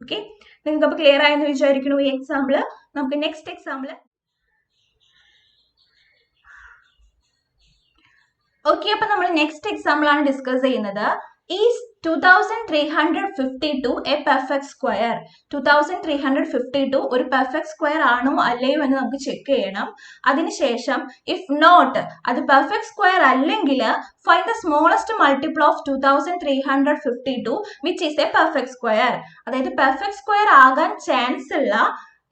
ഓക്കെ, നിങ്ങൾക്ക് അപ്പൊ ക്ലിയർ ആയെന്ന് വിചാരിക്കുന്നു ഈ എക്സാമ്പിള്. നമുക്ക് നെക്സ്റ്റ് എക്സാമ്പിള്. ഓക്കെ, അപ്പൊ നമ്മൾ നെക്സ്റ്റ് എക്സാമ്പിൾ ആണ് ഡിസ്കസ് ചെയ്യുന്നത്. Is 2352 a perfect square? 2352 ഒരു പെർഫെക്റ്റ് സ്ക്വയർ ആണോ അല്ലയോ എന്ന് നമുക്ക് ചെക്ക് ചെയ്യണം. അതിനുശേഷം ഇഫ് നോട്ട്, അത് പെർഫെക്റ്റ് സ്ക്വയർ അല്ലെങ്കിൽ find the smallest multiple of 2352 which is a perfect square. അതായത് പെർഫെക്റ്റ് സ്ക്വയർ ആകാൻ ചാൻസ് ഉള്ള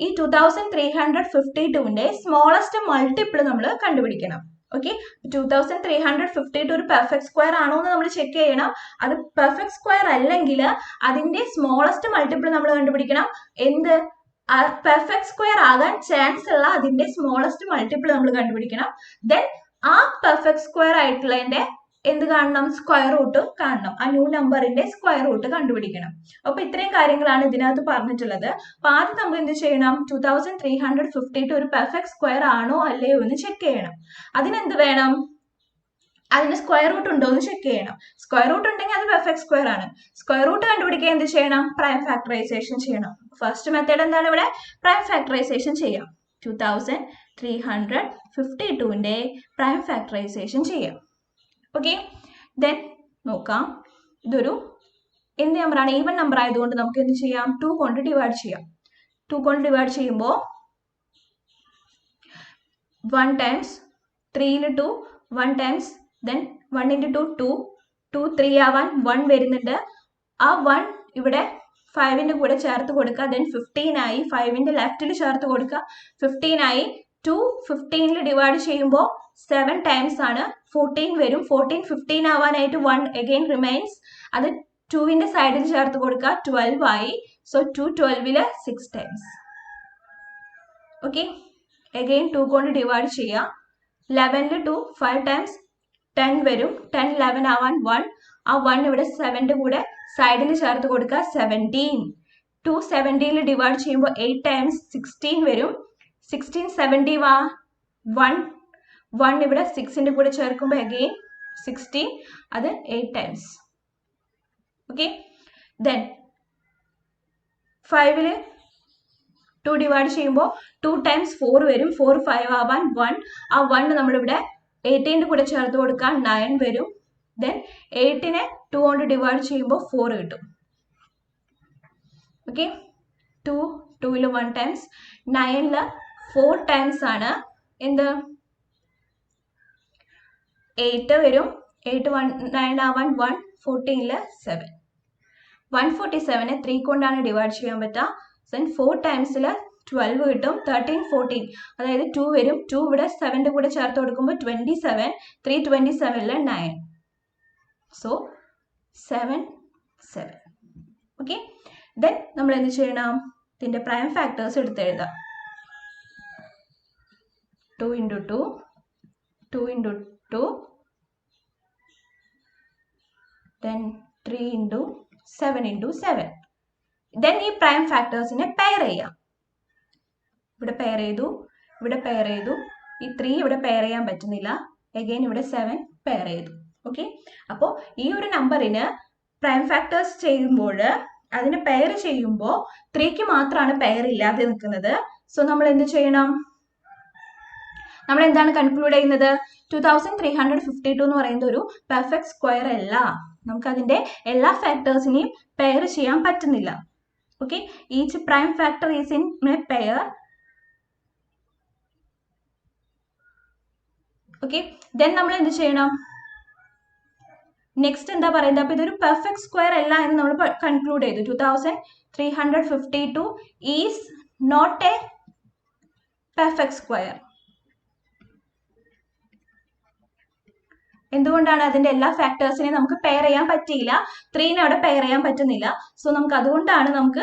ഈ 2352ന്റെ സ്മോളസ്റ്റ് മൾട്ടിപ്പിൾ നമ്മൾ കണ്ടുപിടിക്കണം. ഓക്കെ, 2352 ഒരു പെർഫെക്റ്റ് സ്ക്വയർ ആണോ എന്ന് നമ്മൾ ചെക്ക് ചെയ്യണം. അത് പെർഫെക്റ്റ് സ്ക്വയർ അല്ലെങ്കിൽ അതിന്റെ സ്മോളസ്റ്റ് മൾട്ടിപ്പിൾ നമ്മൾ കണ്ടുപിടിക്കണം. എന്ത്? പെർഫെക്റ്റ് സ്ക്വയർ ആകാൻ ചാൻസ് ഉള്ള അതിന്റെ സ്മോളസ്റ്റ് മൾട്ടിപ്പിൾ നമ്മൾ കണ്ടുപിടിക്കണം. ദെൻ ആ പെർഫെക്റ്റ് സ്ക്വയർ ആയിട്ടുള്ളതിന്റെ എന്ത് കാണണം? സ്ക്വയർ റൂട്ട് കാണണം. ആ ന്യൂ നമ്പറിന്റെ സ്ക്വയർ റൂട്ട് കണ്ടുപിടിക്കണം. അപ്പൊ ഇത്രയും കാര്യങ്ങളാണ് ഇതിനകത്ത് പറഞ്ഞിട്ടുള്ളത്. അപ്പൊ ആദ്യം നമുക്ക് എന്ത് ചെയ്യണം? 2352 ഒരു പെർഫെക്റ്റ് സ്ക്വയർ ആണോ അല്ലയോ എന്ന് ചെക്ക് ചെയ്യണം. അതിനെന്ത് വേണം? അതിന്റെ സ്ക്വയർ റൂട്ട് ഉണ്ടോ എന്ന് ചെക്ക് ചെയ്യണം. സ്ക്വയർ റൂട്ട് ഉണ്ടെങ്കിൽ അത് പെർഫെക്റ്റ് സ്ക്വയർ ആണ്. സ്ക്വയർ റൂട്ട് കണ്ടുപിടിക്കാൻ എന്ത് ചെയ്യണം? പ്രൈം ഫാക്ടറൈസേഷൻ ചെയ്യണം. ഫസ്റ്റ് മെത്തേഡ് എന്താണ്? ഇവിടെ പ്രൈം ഫാക്ടറൈസേഷൻ ചെയ്യാം. 2352ന്റെ പ്രൈം ഫാക്ടറൈസേഷൻ ചെയ്യാം. ഓക്കെ, ദെൻ നോക്കാം. ഇതൊരു എന്ത് നമ്പറാണ്? ഈവൻ നമ്പർ ആയതുകൊണ്ട് നമുക്ക് എന്ത് ചെയ്യാം? 2 കൊണ്ട് ഡിവൈഡ് ചെയ്യാം. 2 കൊണ്ട് ഡിവൈഡ് ചെയ്യുമ്പോൾ 1 ടൈംസ് 3ൽ 2, 1 ടൈംസ് ദെൻ 1 × 2 2, 2 3 ആവാൻ 1 വരുന്നുണ്ട്. ആ 1 ഇവിടെ 5ന്റെ കൂടെ ചേർത്ത് കൊടുക്കുക. ദെൻ 15 ആയി. 5ന്റെ ലെഫ്റ്റിൽ ചേർത്ത് കൊടുക്കുക. 15 ആയി. 2 15ൽ ഡിവൈഡ് ചെയ്യുമ്പോൾ 7 ടൈംസ് ആണ്, 14 വരും. 14 15 ആവാനായിട്ട് 1 അഗെയിൻ റിമൈൻസ്. അത് 2ന്റെ സൈഡിൽ ചേർത്ത് കൊടുക്കുക. 12 ആയി. So 2 12ൽ 6 times. ഓക്കെ, അഗെയിൻ 2 കൊണ്ട് ഡിവൈഡ് ചെയ്യാം. 11ൽ 2 5 ടൈംസ് 10 വരും. 10 11 ആവാൻ 1. ആ 1 ഇവിടെ 7ന്റെ കൂടെ സൈഡിൽ ചേർത്ത് കൊടുക്കുക. 17. 2 17ൽ ഡിവൈഡ് ചെയ്യുമ്പോൾ 8 ടൈംസ് 16 വരും. 16 70 1 ഇവിടെ 6ന്റെ കൂടെ ചേർക്കുമ്പോൾ അഗെയിൻ 16, അത് 8 ടൈംസ്. ഓക്കെ, ദെൻ 5ൽ 2 ഡിവൈഡ് ചെയ്യുമ്പോൾ 2 ടൈംസ് 4 വരും. 4 5 ആവാൻ 1. ആ 1 നമ്മളിവിടെ 18ന്റെ കൂടെ ചേർത്ത് കൊടുക്കുക. 9 വരും. ദെൻ 8നെ 2 കൊണ്ട് ഡിവൈഡ് ചെയ്യുമ്പോൾ 4 കിട്ടും. ഓക്കെ, 2 2ൽ 1 ടൈംസ് 9ൽ 4 ടൈംസ് ആണ് എന്ത് 8 വരും. 8 9 ആവാൻ 1 14 7. 147 3 കൊണ്ടാണ് ഡിവൈഡ് ചെയ്യാൻ പറ്റുക. 4 ടൈംസിൽ 12 കിട്ടും. 13 14 അതായത് 2 വരും. 2 ഇവിടെ 7ന്റെ കൂടെ ചേർത്ത് കൊടുക്കുമ്പോൾ 27. 3 27 9. സോ 7 7. ഓക്കെ, ദെൻ നമ്മൾ എന്ത് ചെയ്യണം? ഇതിന്റെ പ്രൈം ഫാക്ടേഴ്സ് എടുത്ത് എഴുതാം. 2 into 2, 2 into 2, then 3 into 7 into 7. Then ഈ പ്രൈം ഫാക്ടേഴ്സിനെ പെയർ ചെയ്യാം. ഇവിടെ പെയർ ചെയ്തു, ഇവിടെ പെയർ ചെയ്തു. ഈ 3 ഇവിടെ പെയർ ചെയ്യാൻ പറ്റുന്നില്ല. അഗൈൻ ഇവിടെ 7 പെയർ ചെയ്തു. ഓക്കെ, അപ്പോൾ ഈ ഒരു നമ്പറിന് പ്രൈം ഫാക്ടേഴ്സ് ചെയ്യുമ്പോൾ അതിനെ പെയർ ചെയ്യുമ്പോൾ 3ക്ക് മാത്രമാണ് പെയർ ഇല്ലാതെ നിൽക്കുന്നത്. സോ നമ്മൾ എന്ത് ചെയ്യണം? നമ്മൾ എന്താണ് കൺക്ലൂഡ് ചെയ്യുന്നത്? 2352 എന്ന് പറയുന്നത് ഒരു പെർഫെക്റ്റ് സ്ക്വയർ അല്ല. നമുക്ക് അതിന്റെ എല്ലാ ഫാക്ടേഴ്സിനെയും പെയർ ചെയ്യാൻ പറ്റുന്നില്ല. Okay, each prime factor is in A pair. Okay, then നമ്മൾ എന്ത് ചെയ്യണം? നെക്സ്റ്റ് എന്താ പറയുന്നത്? അപ്പൊ ഇതൊരു പെർഫെക്റ്റ് സ്ക്വയർ അല്ല എന്ന് നമ്മൾ കൺക്ലൂഡ് ചെയ്തു. 2352 is not a perfect square. എന്തുകൊണ്ടാണ്? അതിന്റെ എല്ലാ ഫാക്ടേഴ്സിനെയും നമുക്ക് പെയർ ചെയ്യാൻ പറ്റിയില്ല. 3നെ അവിടെ പെയർ ചെയ്യാൻ പറ്റുന്നില്ല. സോ നമുക്ക് അതുകൊണ്ടാണ് നമുക്ക്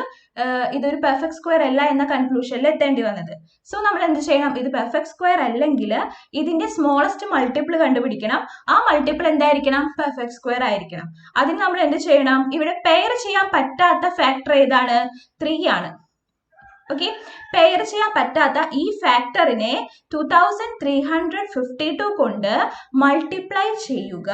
ഇതൊരു പെർഫെക്റ്റ് സ്ക്വയർ അല്ല എന്ന കൺക്ലൂഷനിൽ എത്തേണ്ടി വന്നത്. സോ നമ്മൾ എന്ത് ചെയ്യണം? ഇത് പെർഫെക്റ്റ് സ്ക്വയർ അല്ലെങ്കിൽ ഇതിന്റെ സ്മോളസ്റ്റ് മൾട്ടിപ്പിൾ കണ്ടുപിടിക്കണം. ആ മൾട്ടിപ്പിൾ എന്തായിരിക്കണം? പെർഫെക്റ്റ് സ്ക്വയർ ആയിരിക്കണം. അതിന് നമ്മൾ എന്ത് ചെയ്യണം? ഇവിടെ പെയർ ചെയ്യാൻ പറ്റാത്ത ഫാക്ടർ ഏതാണ്? 3 ആണ്. ഓക്കെ, പെയർ ചെയ്യാൻ പറ്റാത്ത ഈ ഫാക്ടറിനെ 2352 കൊണ്ട് മൾട്ടിപ്ലൈ ചെയ്യുക.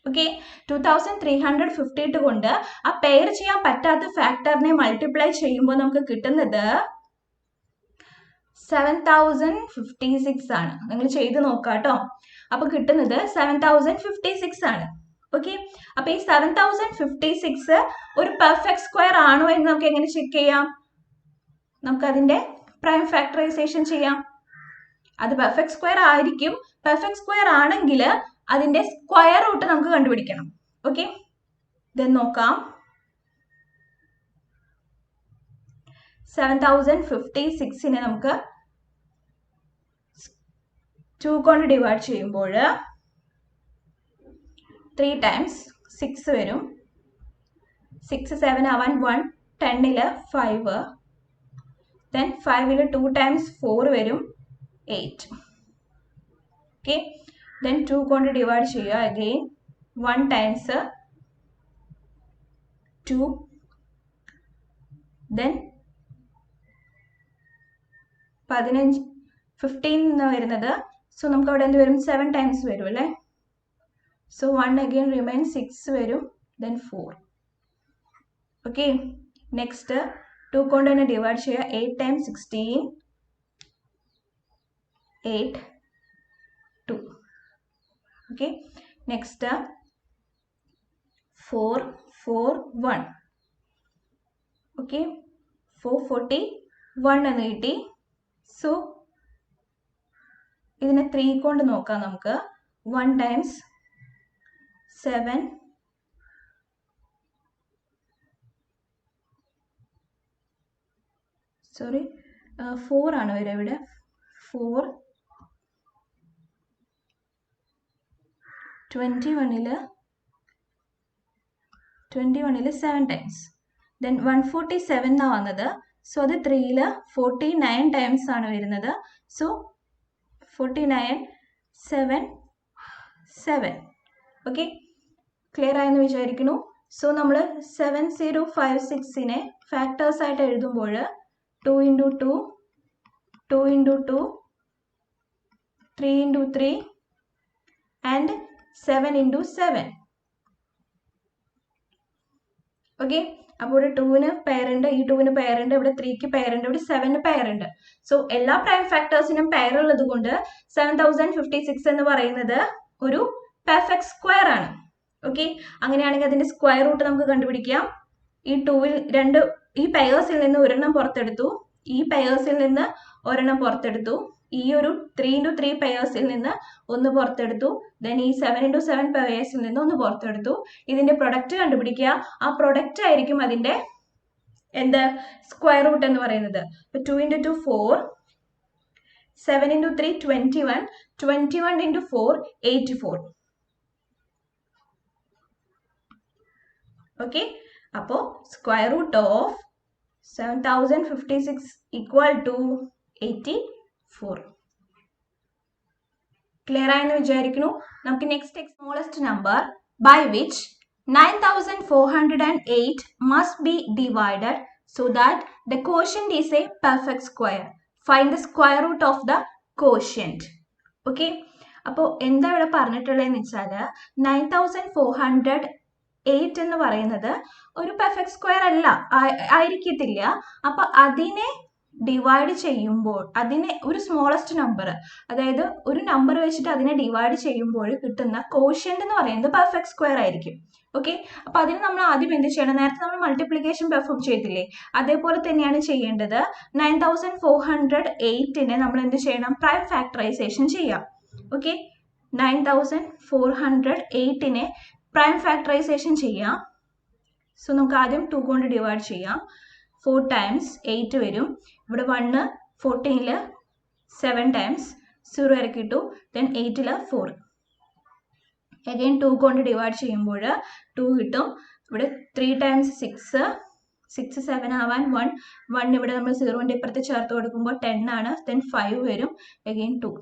ഓക്കെ, 2352 കൊണ്ട് ആ പെയർ ചെയ്യാൻ പറ്റാത്ത ഫാക്ടറിനെ മൾട്ടിപ്ലൈ ചെയ്യുമ്പോൾ നമുക്ക് കിട്ടുന്നത് 7056 ആണ്. നിങ്ങൾ ചെയ്ത് നോക്കാട്ടോ. അപ്പൊ കിട്ടുന്നത് 7056 ആണ്. ഓക്കെ, അപ്പൊ ഈ 7056 ഒരു പെർഫെക്റ്റ് സ്ക്വയർ ആണോ എന്ന് നമുക്ക് എങ്ങനെ ചെക്ക് ചെയ്യാം? നമുക്ക് അതിന്റെ പ്രൈം ഫാക്ടറൈസേഷൻ ചെയ്യാം. അത് പെർഫെക്റ്റ് സ്ക്വയർ ആയിരിക്കും. പെർഫെക്റ്റ് സ്ക്വയർ ആണെങ്കിൽ അതിന്റെ സ്ക്വയർ റൂട്ട് നമുക്ക് കണ്ടുപിടിക്കണം. ഓക്കെ, ദെൻ നോക്കാം. 7056നെ നമുക്ക് 2 കൊണ്ട് ഡിവൈഡ് ചെയ്യുമ്പോൾ 3 ടൈംസ് 6 വരും. 6 7 ആവാൻ 1, 10 5, then 5 2 times 4 വരും 8. Okay, then 2 കൊണ്ട് ഡിവൈഡ് ചെയ്യുക. again 1 times 2, then 15 എന്ന് വരുന്നത്. സോ നമുക്ക് അവിടെ എന്ത് വരും? 7 ടൈംസ് വരും അല്ലേ. സോ 1 again remain 6 വരും, then 4. ഓക്കെ, നെക്സ്റ്റ് 2 കൊണ്ട് തന്നെ ഡിവൈഡ് ചെയ്യുക. 8 times 16, 8 2. Okay, next 4 4 1. ഓക്കെ, 441 എന്ന് കിട്ടി. സോ ഇതിനെ 3 കൊണ്ട് നോക്കാം നമുക്ക്. 1 times 7, സോറി 4 ആണ് വരിക ഇവിടെ. 4 21 7 ടൈംസ്. ദെൻ 147 എന്നാണ് വന്നത്. സോ അത് 3 49 ടൈംസ് ആണ് വരുന്നത്. സോ 49 7 7. ഓക്കെ, ക്ലിയർ ആയെന്ന് വിചാരിക്കുന്നു. സോ നമ്മൾ 7056നെ ഫാക്ടേഴ്സ് ആയിട്ട് എഴുതുമ്പോൾ 2 into 2, 2 into 2, 3 into 3 and 7 into 7. Okay, അപ്പോൾ ഇവിടെ 2ന് പെയർ ഉണ്ട്, ഈ 2ന് പെയർ ഉണ്ട്, ഇവിടെ 3ക്ക് പെയർ ഉണ്ട്, ഇവിടെ 7ന് പെയർ ഉണ്ട്. സോ എല്ലാ പ്രൈം ഫാക്ടേഴ്സിനും പെയർ ഉള്ളത് കൊണ്ട് 7056 എന്ന് പറയുന്നത് ഒരു പെർഫെക്റ്റ് സ്ക്വയർ ആണ്. ഓക്കെ, അങ്ങനെയാണെങ്കിൽ അതിന്റെ സ്ക്വയർ റൂട്ട് നമുക്ക് കണ്ടുപിടിക്കാം. ഈ 2ൽ ഈ പെയേഴ്സിൽ നിന്ന് ഒരെണ്ണം പുറത്തെടുത്തു. ഈ പെയേഴ്സിൽ നിന്ന് ഒരെണ്ണം പുറത്തെടുത്തു, ഈ ഒരു 3 into 3 പെയേഴ്സിൽ നിന്ന് ഒന്ന് പുറത്തെടുത്തു, ദെൻ ഈ 7 into 7 പെയേഴ്സിൽ നിന്ന് ഒന്ന് പുറത്തെടുത്തു. ഇതിന്റെ പ്രൊഡക്റ്റ് കണ്ടുപിടിക്കുക. ആ പ്രൊഡക്റ്റ് ആയിരിക്കും അതിന്റെ എന്ത് സ്ക്വയർ റൂട്ട് എന്ന് പറയുന്നത്. 2 into 2 4, 7 into 3 21, 21 into 4 84. ഓക്കെ, അപ്പോൾ square root of 7056 equal to 84. Clear ആയെന്ന് വിചാരിക്കുന്നു. നമുക്ക് next smallest number by which 9408 must be divided so that the quotient is a perfect square. Find the square root of the quotient. Okay, അപ്പോൾ എന്താ ഇവിടെ പറഞ്ഞിട്ടുള്ളതെന്ന് വെച്ചാൽ 9408 എന്ന് പറയുന്നത് ഒരു പെർഫെക്റ്റ് സ്ക്വയർ അല്ല, ആയിരിക്കത്തില്ല. അപ്പൊ അതിനെ ഡിവൈഡ് ചെയ്യുമ്പോൾ, അതിനെ ഒരു സ്മോളസ്റ്റ് നമ്പർ, അതായത് ഒരു നമ്പർ വെച്ചിട്ട് അതിനെ ഡിവൈഡ് ചെയ്യുമ്പോൾ കിട്ടുന്ന കോഷ്യന്റ് എന്ന് പറയുന്നത് പെർഫെക്റ്റ് സ്ക്വയർ ആയിരിക്കും. ഓക്കെ, അപ്പൊ അതിന് നമ്മൾ ആദ്യം എന്ത് ചെയ്യണം? നേരത്തെ നമ്മൾ മൾട്ടിപ്ലിക്കേഷൻ പെർഫോം ചെയ്തില്ലേ, അതേപോലെ തന്നെയാണ് ചെയ്യേണ്ടത്. 9408നെ നമ്മൾ എന്ത് ചെയ്യണം? പ്രൈം ഫാക്ടറൈസേഷൻ ചെയ്യാം. ഓക്കെ, 9408നെ പ്രൈം ഫാക്ടറൈസേഷൻ ചെയ്യാം. സോ നമുക്ക് ആദ്യം 2 കൊണ്ട് ഡിവൈഡ് ചെയ്യാം. 4 times 8 വരും. ഇവിടെ 1 14 7 times 0 ഇറക്കിയിട്ടു. ദെൻ 8 4. അഗെയിൻ 2 കൊണ്ട് ഡിവൈഡ് ചെയ്യുമ്പോൾ 2 കിട്ടും. ഇവിടെ 3 times 6, 6 7 ആവാൻ 1 ഇവിടെ നമ്മൾ 0ന്റെ ഇപ്പുറത്ത് ചേർത്ത് കൊടുക്കുമ്പോൾ 10 ആണ്. ദെൻ 5 വരും. അഗെയിൻ 2.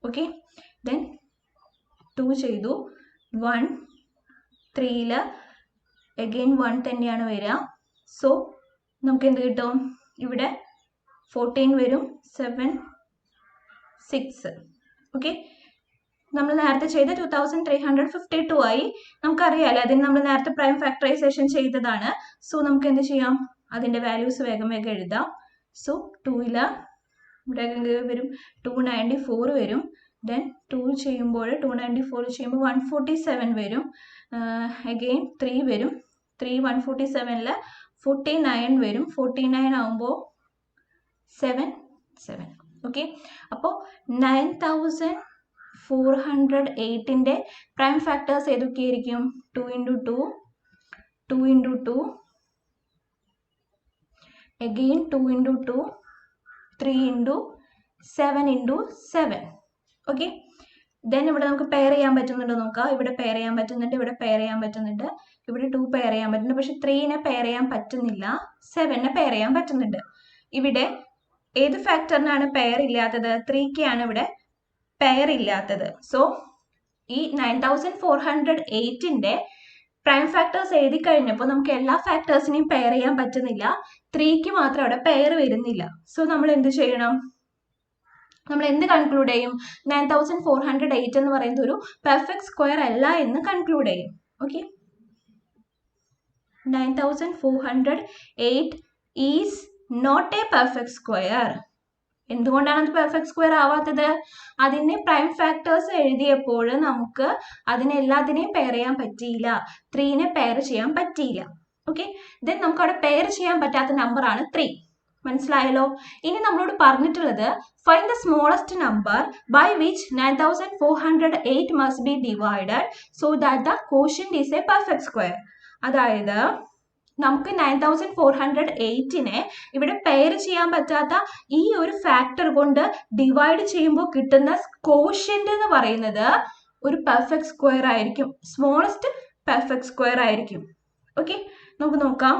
ഓക്കെ, ദെൻ 2 ചെയ്തു. 1 3 അഗെയിൻ 1 തന്നെയാണ് വരിക. സോ നമുക്ക് എന്ത് കിട്ടും? ഇവിടെ 14 വരും. 7 6. ഓക്കെ, നമ്മൾ നേരത്തെ ചെയ്ത 2352 ആയി. നമുക്കറിയാലോ, അതിന് നമ്മൾ നേരത്തെ പ്രൈം ഫാക്ടറൈസേഷൻ ചെയ്തതാണ്. സോ നമുക്ക് എന്ത് ചെയ്യാം? അതിന്റെ വാല്യൂസ് വേഗം എഴുതാം. സോ 2 ഇവിടെ വരും 294 വരും. ദെൻ 2 ചെയ്യുമ്പോൾ 294 ചെയ്യുമ്പോൾ 147 വരും. അഗെയിൻ 3 വരും. 3 147 49 വരും. 49 ആവുമ്പോൾ 7 7. ഓക്കെ, അപ്പോൾ 9408ന്റെ പ്രൈം ഫാക്ടേഴ്സ് ഏതൊക്കെയായിരിക്കും? 2 into 2, 2 into 2, again 2 into 2, 3 into 7 into 7. Okay, then ഇവിടെ നമുക്ക് പെയർ ചെയ്യാൻ പറ്റുന്നുണ്ടോ നോക്കാം. ഇവിടെ പെയർ ചെയ്യാൻ പറ്റുന്നുണ്ട്, ഇവിടെ പെയർ ചെയ്യാൻ പറ്റുന്നുണ്ട്, ഇവിടെ 2 പെയർ ചെയ്യാൻ പറ്റുന്നുണ്ട്. പക്ഷെ 3നെ പെയർ ചെയ്യാൻ പറ്റുന്നില്ല, 7നെ പെയർ ചെയ്യാൻ പറ്റുന്നുണ്ട്. ഇവിടെ ഏത് ഫാക്ടറിനാണ് പെയർ ഇല്ലാത്തത്? 3ക്കാണ് ഇവിടെ പെയർ ഇല്ലാത്തത്. സോ ഈ 9408ന്റെ പ്രൈം ഫാക്ടേഴ്സ് എഴുതി കഴിഞ്ഞപ്പോൾ നമുക്ക് എല്ലാ ഫാക്ടേഴ്സിനെയും പെയർ ചെയ്യാൻ പറ്റുന്നില്ല, 3ക്ക് മാത്രം അവിടെ പെയർ വരുന്നില്ല. സോ നമ്മൾ എന്ത് ചെയ്യണം? നമ്മൾ എന്ത് കൺക്ലൂഡ് ചെയ്യും? 9408 എന്ന് പറയുന്നത് ഒരു പെർഫെക്റ്റ് സ്ക്വയർ അല്ല എന്ന് കൺക്ലൂഡ് ചെയ്യും. Okay, 9408 is not a perfect square. എന്തുകൊണ്ടാണ് അത് പെർഫെക്റ്റ് സ്ക്വയർ ആവാത്തത്? അതിന്റെ പ്രൈം ഫാക്ടേഴ്സ് എഴുതിയപ്പോൾ നമുക്ക് അതിനെല്ലാത്തിനെയും പെയർ ചെയ്യാൻ പറ്റിയില്ല, 3നെ പെയർ ചെയ്യാൻ പറ്റിയില്ല. ഓക്കെ, ദെൻ നമുക്ക് അവിടെ പെയർ ചെയ്യാൻ പറ്റാത്ത നമ്പറാണ് 3. മനസ്സിലായല്ലോ? ഇനി നമ്മളോട് പറഞ്ഞിട്ടുള്ളത് find the smallest number by which 9408 must be divided so that the quotient is a perfect square. അതായത് നമുക്ക് 9408നെ ഇവിടെ പെയർ ചെയ്യാൻ പറ്റാത്ത ഈ ഒരു ഫാക്ടർ കൊണ്ട് ഡിവൈഡ് ചെയ്യുമ്പോൾ കിട്ടുന്ന ക്വോഷ്യന്റ് എന്ന് പറയുന്നത് ഒരു പെർഫെക്റ്റ് സ്ക്വയർ ആയിരിക്കും, സ്മോളസ്റ്റ് പെർഫെക്റ്റ് സ്ക്വയർ ആയിരിക്കും. ഓക്കെ, നമുക്ക് നോക്കാം.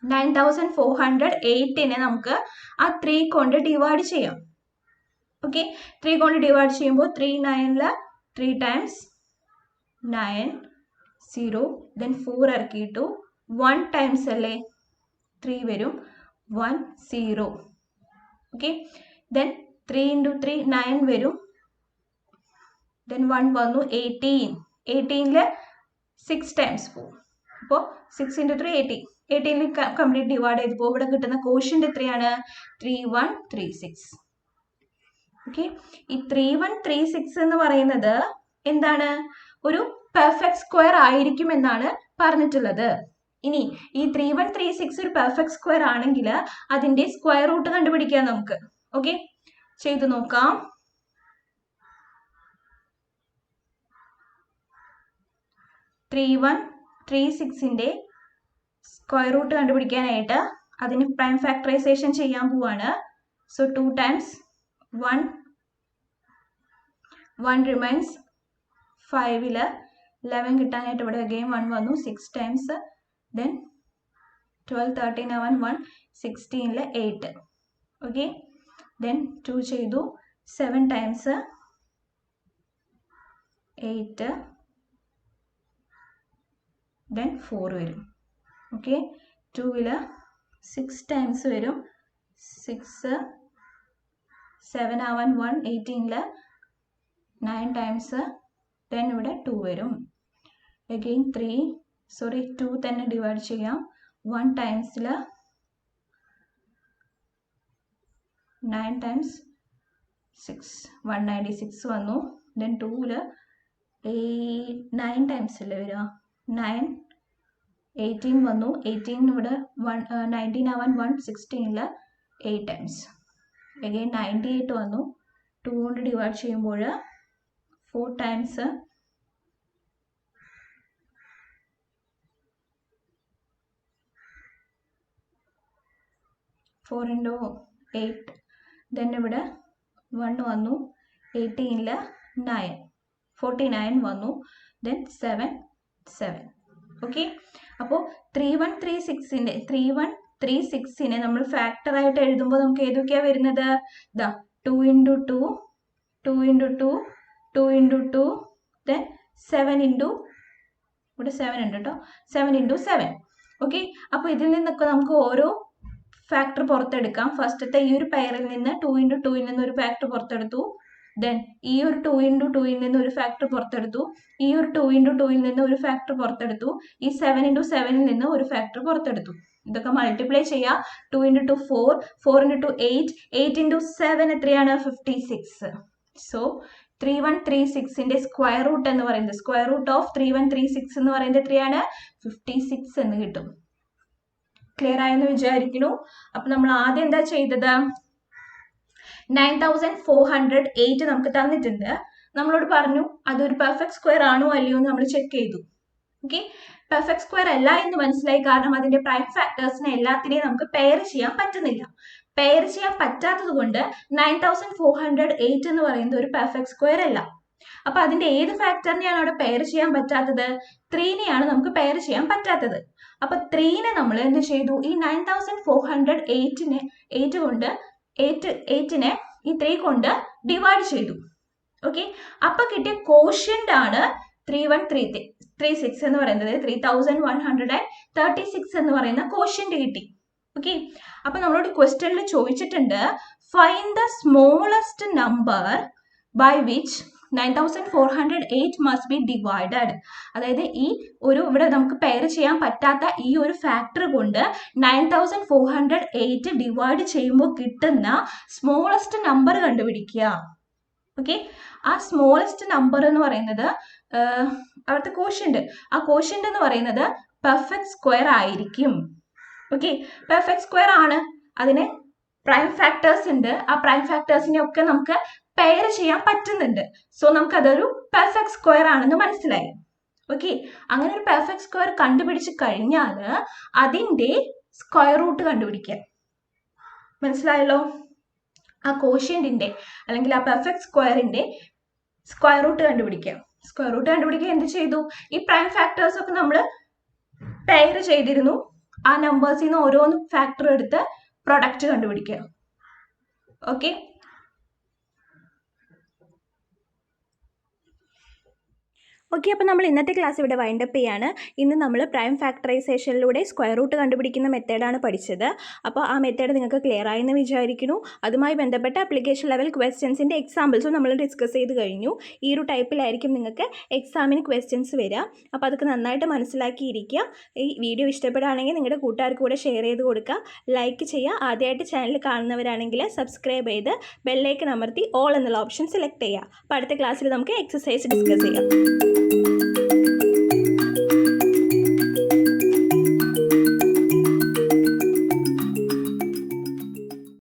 9408നെ നമുക്ക് ആ 3 കൊണ്ട് ഡിവൈഡ് ചെയ്യാം. ഓക്കെ, 3 കൊണ്ട് ഡിവൈഡ് ചെയ്യുമ്പോൾ 3 9 3 times 9 0. ദെൻ 4 ഇറക്കിയിട്ടു. 1 times അല്ലേ 3 വരും. 1 0. ഓക്കെ, ദെൻ 3 into 3 9 വരും. ദെൻ 1 വന്നു. 18. 18ൽ 6 times പോകും. അപ്പോൾ 6 into 3 18. 18ൽ കംപ്ലീറ്റ് ഡിവൈഡ് ചെയ്തപ്പോൾ ഇവിടെ കിട്ടുന്ന ക്വോഷ്യന്റ് എത്രയാണ്? 3136. ഓക്കെ, ഈ 3136 എന്ന് പറയുന്നത് എന്താണ്? ഒരു പെർഫെക്റ്റ് സ്ക്വയർ ആയിരിക്കും എന്നാണ് പറഞ്ഞിട്ടുള്ളത്. ഇനി ഈ 3136 ഒരു പെർഫെക്റ്റ് സ്ക്വയർ ആണെങ്കിൽ അതിന്റെ സ്ക്വയർ റൂട്ട് കണ്ടുപിടിക്കാം നമുക്ക്. ഓക്കെ, ചെയ്തു നോക്കാം. 3136ന്റെ സ്ക്വയർ റൂട്ട് കണ്ടുപിടിക്കാനായിട്ട് അതിന് പ്രൈം ഫാക്ടറൈസേഷൻ ചെയ്യാൻ പോവാണ്. സോ 2 times 1 റിമൈൻസ് 5ൽ 11 കിട്ടാനായിട്ട് ഇവിടെ അഗെയിൻ 1 വന്നു. 6 times then 12 13 അവൻ 1 16ൽ 8. ഓക്കെ, then 2 ചെയ്തു. 7 times 8 then 4 വരും. ഓക്കെ, 2ൽ 6 times വരും. 6 7 ആവാൻ 1 18ൽ 9 times then ഇവിടെ 2 വരും. അഗെയിൻ 2 തന്നെ ഡിവൈഡ് ചെയ്യാം. 1 ടൈംസിൽ 9 times 6 196 വന്നു. ദെൻ 2ൽ 9 times അല്ലേ വരിക, 9 18 വന്നു. 18 ഇവിടെ 19 ആവാൻ 1 16ൽ 8 times അഗെയിൻ 98 വന്നു. 2 കൊണ്ട് ഡിവൈഡ് ചെയ്യുമ്പോൾ 4 times 4 into 8 then ഇവിടെ 1 വന്നു. 18ൽ 9 49 വന്നു. then 7 7. ഓക്കെ, അപ്പോൾ 3136നെ നമ്മൾ ഫാക്ടർ ആയിട്ട് എഴുതുമ്പോൾ നമുക്ക് ഏതൊക്കെയാണ് വരുന്നത്? 2 into 2 2 into 2 2 into 2 then 7 into ഇവിടെ 7 ഉണ്ട് കേട്ടോ, 7 into 7. ഓക്കെ, അപ്പോൾ ഇതിൽ നിന്നൊക്കെ നമുക്ക് ഓരോ ഫാക്ടർ പുറത്തെടുക്കാം. ഫസ്റ്റത്തെ ഈ ഒരു പെയറിൽ നിന്ന് 2 into 2ൽ നിന്ന് ഒരു ഫാക്ടർ പുറത്തെടുത്തു. ദെൻ ഈ ഒരു 2 into 2ൽ നിന്ന് ഒരു ഫാക്ടർ പുറത്തെടുത്തു. ഈ ഒരു 2 into 2ൽ നിന്ന് ഒരു ഫാക്ടർ പുറത്തെടുത്തു. ഈ 7 into 7ൽ നിന്ന് ഒരു ഫാക്ടർ പുറത്തെടുത്തു. ഇതൊക്കെ മൾട്ടിപ്ലൈ ചെയ്യാം. 2 into 2 4 4 into 2 8 8 into 7 എത്രയാണ്? 56. സോ 3136ന്റെ സ്ക്വയർ റൂട്ട് എന്ന് പറയുന്നത്, സ്ക്വയർ റൂട്ട് ഓഫ് 3136 എന്ന് പറയുന്നത് എത്രയാണ്? 56 എന്ന് കിട്ടും. ക്ലിയർ ആയെന്ന് വിചാരിക്കുന്നു. അപ്പൊ നമ്മൾ ആദ്യം എന്താ ചെയ്തത്? 9408 നമുക്ക് തന്നിട്ടുണ്ട്. നമ്മളോട് പറഞ്ഞു അതൊരു പെർഫെക്റ്റ് സ്ക്വയർ ആണോ അല്ലയോ എന്ന് നമ്മൾ ചെക്ക് ചെയ്തു. ഓക്കെ, പെർഫെക്റ്റ് സ്ക്വയർ അല്ല എന്ന് മനസ്സിലായി. കാരണം അതിന്റെ പ്രൈം ഫാക്ടേഴ്സിനെ എല്ലാത്തിനെയും നമുക്ക് പെയർ ചെയ്യാൻ പറ്റുന്നില്ല. പെയർ ചെയ്യാൻ പറ്റാത്തത് കൊണ്ട് 9408 എന്ന് പറയുന്നത് ഒരു പെർഫെക്റ്റ് സ്ക്വയർ അല്ല. അപ്പൊ അതിന്റെ ഏത് ഫാക്ടറിനെയാണ് അവിടെ പെയർ ചെയ്യാൻ പറ്റാത്തത്? 3നെയാണ് നമുക്ക് പെയർ ചെയ്യാൻ പറ്റാത്തത്. അപ്പൊ 3നെ നമ്മൾ എന്ത് ചെയ്തു? ഈ 9408നെ 8നെ ഈ 3 കൊണ്ട് ഡിവൈഡ് ചെയ്തു. ഓക്കെ, അപ്പൊ കിട്ടിയ കോഷ്യന്റ് ആണ് 3136 എന്ന് പറയുന്നത്. 3136 എന്ന് പറയുന്ന കോഷ്യന്റ് കിട്ടി. ഓക്കെ, അപ്പൊ നമ്മളോട് ക്വസ്റ്റ്യനിൽ ചോദിച്ചിട്ടുണ്ട് find the smallest number by which 9408 must be divided. അതായത് ഈ ഒരു ഇവിടെ നമുക്ക് പെയർ ചെയ്യാൻ പറ്റാത്ത ഈ ഒരു ഫാക്ടർ കൊണ്ട് 9408 ഡിവൈഡ് ചെയ്യുമ്പോൾ കിട്ടുന്ന സ്മോളസ്റ്റ് നമ്പർ കണ്ടുപിടിക്കുക. ഓക്കെ, ആ സ്മോളസ്റ്റ് നമ്പർ എന്ന് പറയുന്നത് അവിടുത്തെ കോഷ്യന്റ്, ആ കോഷ്യന്റ് എന്ന് പറയുന്നത് പെർഫെക്റ്റ് സ്ക്വയർ ആയിരിക്കും. ഓക്കെ, പെർഫെക്റ്റ് സ്ക്വയർ ആണ്. അതിന് പ്രൈം ഫാക്ടേഴ്സ് ഉണ്ട്. ആ പ്രൈം ഫാക്ടേഴ്സിനെ ഒക്കെ നമുക്ക് പെയർ ചെയ്യാൻ പറ്റുന്നുണ്ട്. സോ നമുക്ക് അതൊരു പെർഫെക്റ്റ് സ്ക്വയർ ആണെന്ന് മനസ്സിലായി. ഓക്കെ, അങ്ങനെ ഒരു പെർഫെക്റ്റ് സ്ക്വയർ കണ്ടുപിടിച്ച് കഴിഞ്ഞാൽ അതിന്റെ സ്ക്വയർ റൂട്ട് കണ്ടുപിടിക്കുക. മനസ്സിലായല്ലോ? ആ കോഷ്യന്റിന്റെ അല്ലെങ്കിൽ ആ പെർഫെക്റ്റ് സ്ക്വയറിന്റെ സ്ക്വയർ റൂട്ട് കണ്ടുപിടിക്കുക. സ്ക്വയർ റൂട്ട് കണ്ടുപിടിക്കുക എന്ത് ചെയ്തു? ഈ പ്രൈം ഫാക്ടേഴ്സ് ഒക്കെ നമ്മൾ പെയർ ചെയ്തിരുന്നു. ആ നമ്പേഴ്സിൽ നിന്ന് ഓരോന്ന് ഫാക്ടർ എടുത്ത് പ്രൊഡക്റ്റ് കണ്ടുപിടിക്കുക. ഓക്കെ, ഓക്കെ, അപ്പോൾ നമ്മൾ ഇന്നത്തെ ക്ലാസ് ഇവിടെ വൈൻഡപ്പ് ചെയ്യാണ്. ഇന്ന് നമ്മൾ പ്രൈം ഫാക്ടറൈസേഷനിലൂടെ സ്ക്വയർ റൂട്ട് കണ്ടുപിടിക്കുന്ന മെത്തേഡാണ് പഠിച്ചത്. അപ്പോൾ ആ മെത്തേഡ് നിങ്ങൾക്ക് ക്ലിയർ ആയെന്ന് വിചാരിക്കുന്നു. അതുമായി ബന്ധപ്പെട്ട ആപ്ലിക്കേഷൻ ലെവൽ ക്വസ്റ്റ്യൻസിൻ്റെ എക്സാമ്പിൾസും നമ്മൾ ഡിസ്കസ് ചെയ്ത് കഴിഞ്ഞു. ഈ ഒരു ടൈപ്പിലായിരിക്കും നിങ്ങൾക്ക് എക്സാമിന് ക്വസ്റ്റ്യൻസ് വരിക. അപ്പോൾ അതൊക്കെ നന്നായിട്ട് മനസ്സിലാക്കിയിരിക്കുക. ഈ വീഡിയോ ഇഷ്ടപ്പെടുകയാണെങ്കിൽ നിങ്ങളുടെ കൂട്ടുകാർക്ക് കൂടെ ഷെയർ ചെയ്ത് കൊടുക്കുക, ലൈക്ക് ചെയ്യുക. ആദ്യമായിട്ട് ചാനൽ കാണുന്നവരാണെങ്കിൽ സബ്സ്ക്രൈബ് ചെയ്ത് ബെല്ലൈക്കൺ അമർത്തി ഓൾ എന്നുള്ള ഓപ്ഷൻ സെലക്ട് ചെയ്യുക. അപ്പോൾ അടുത്ത ക്ലാസ്സിൽ നമുക്ക് എക്സസൈസ് ഡിസ്കസ് ചെയ്യാം.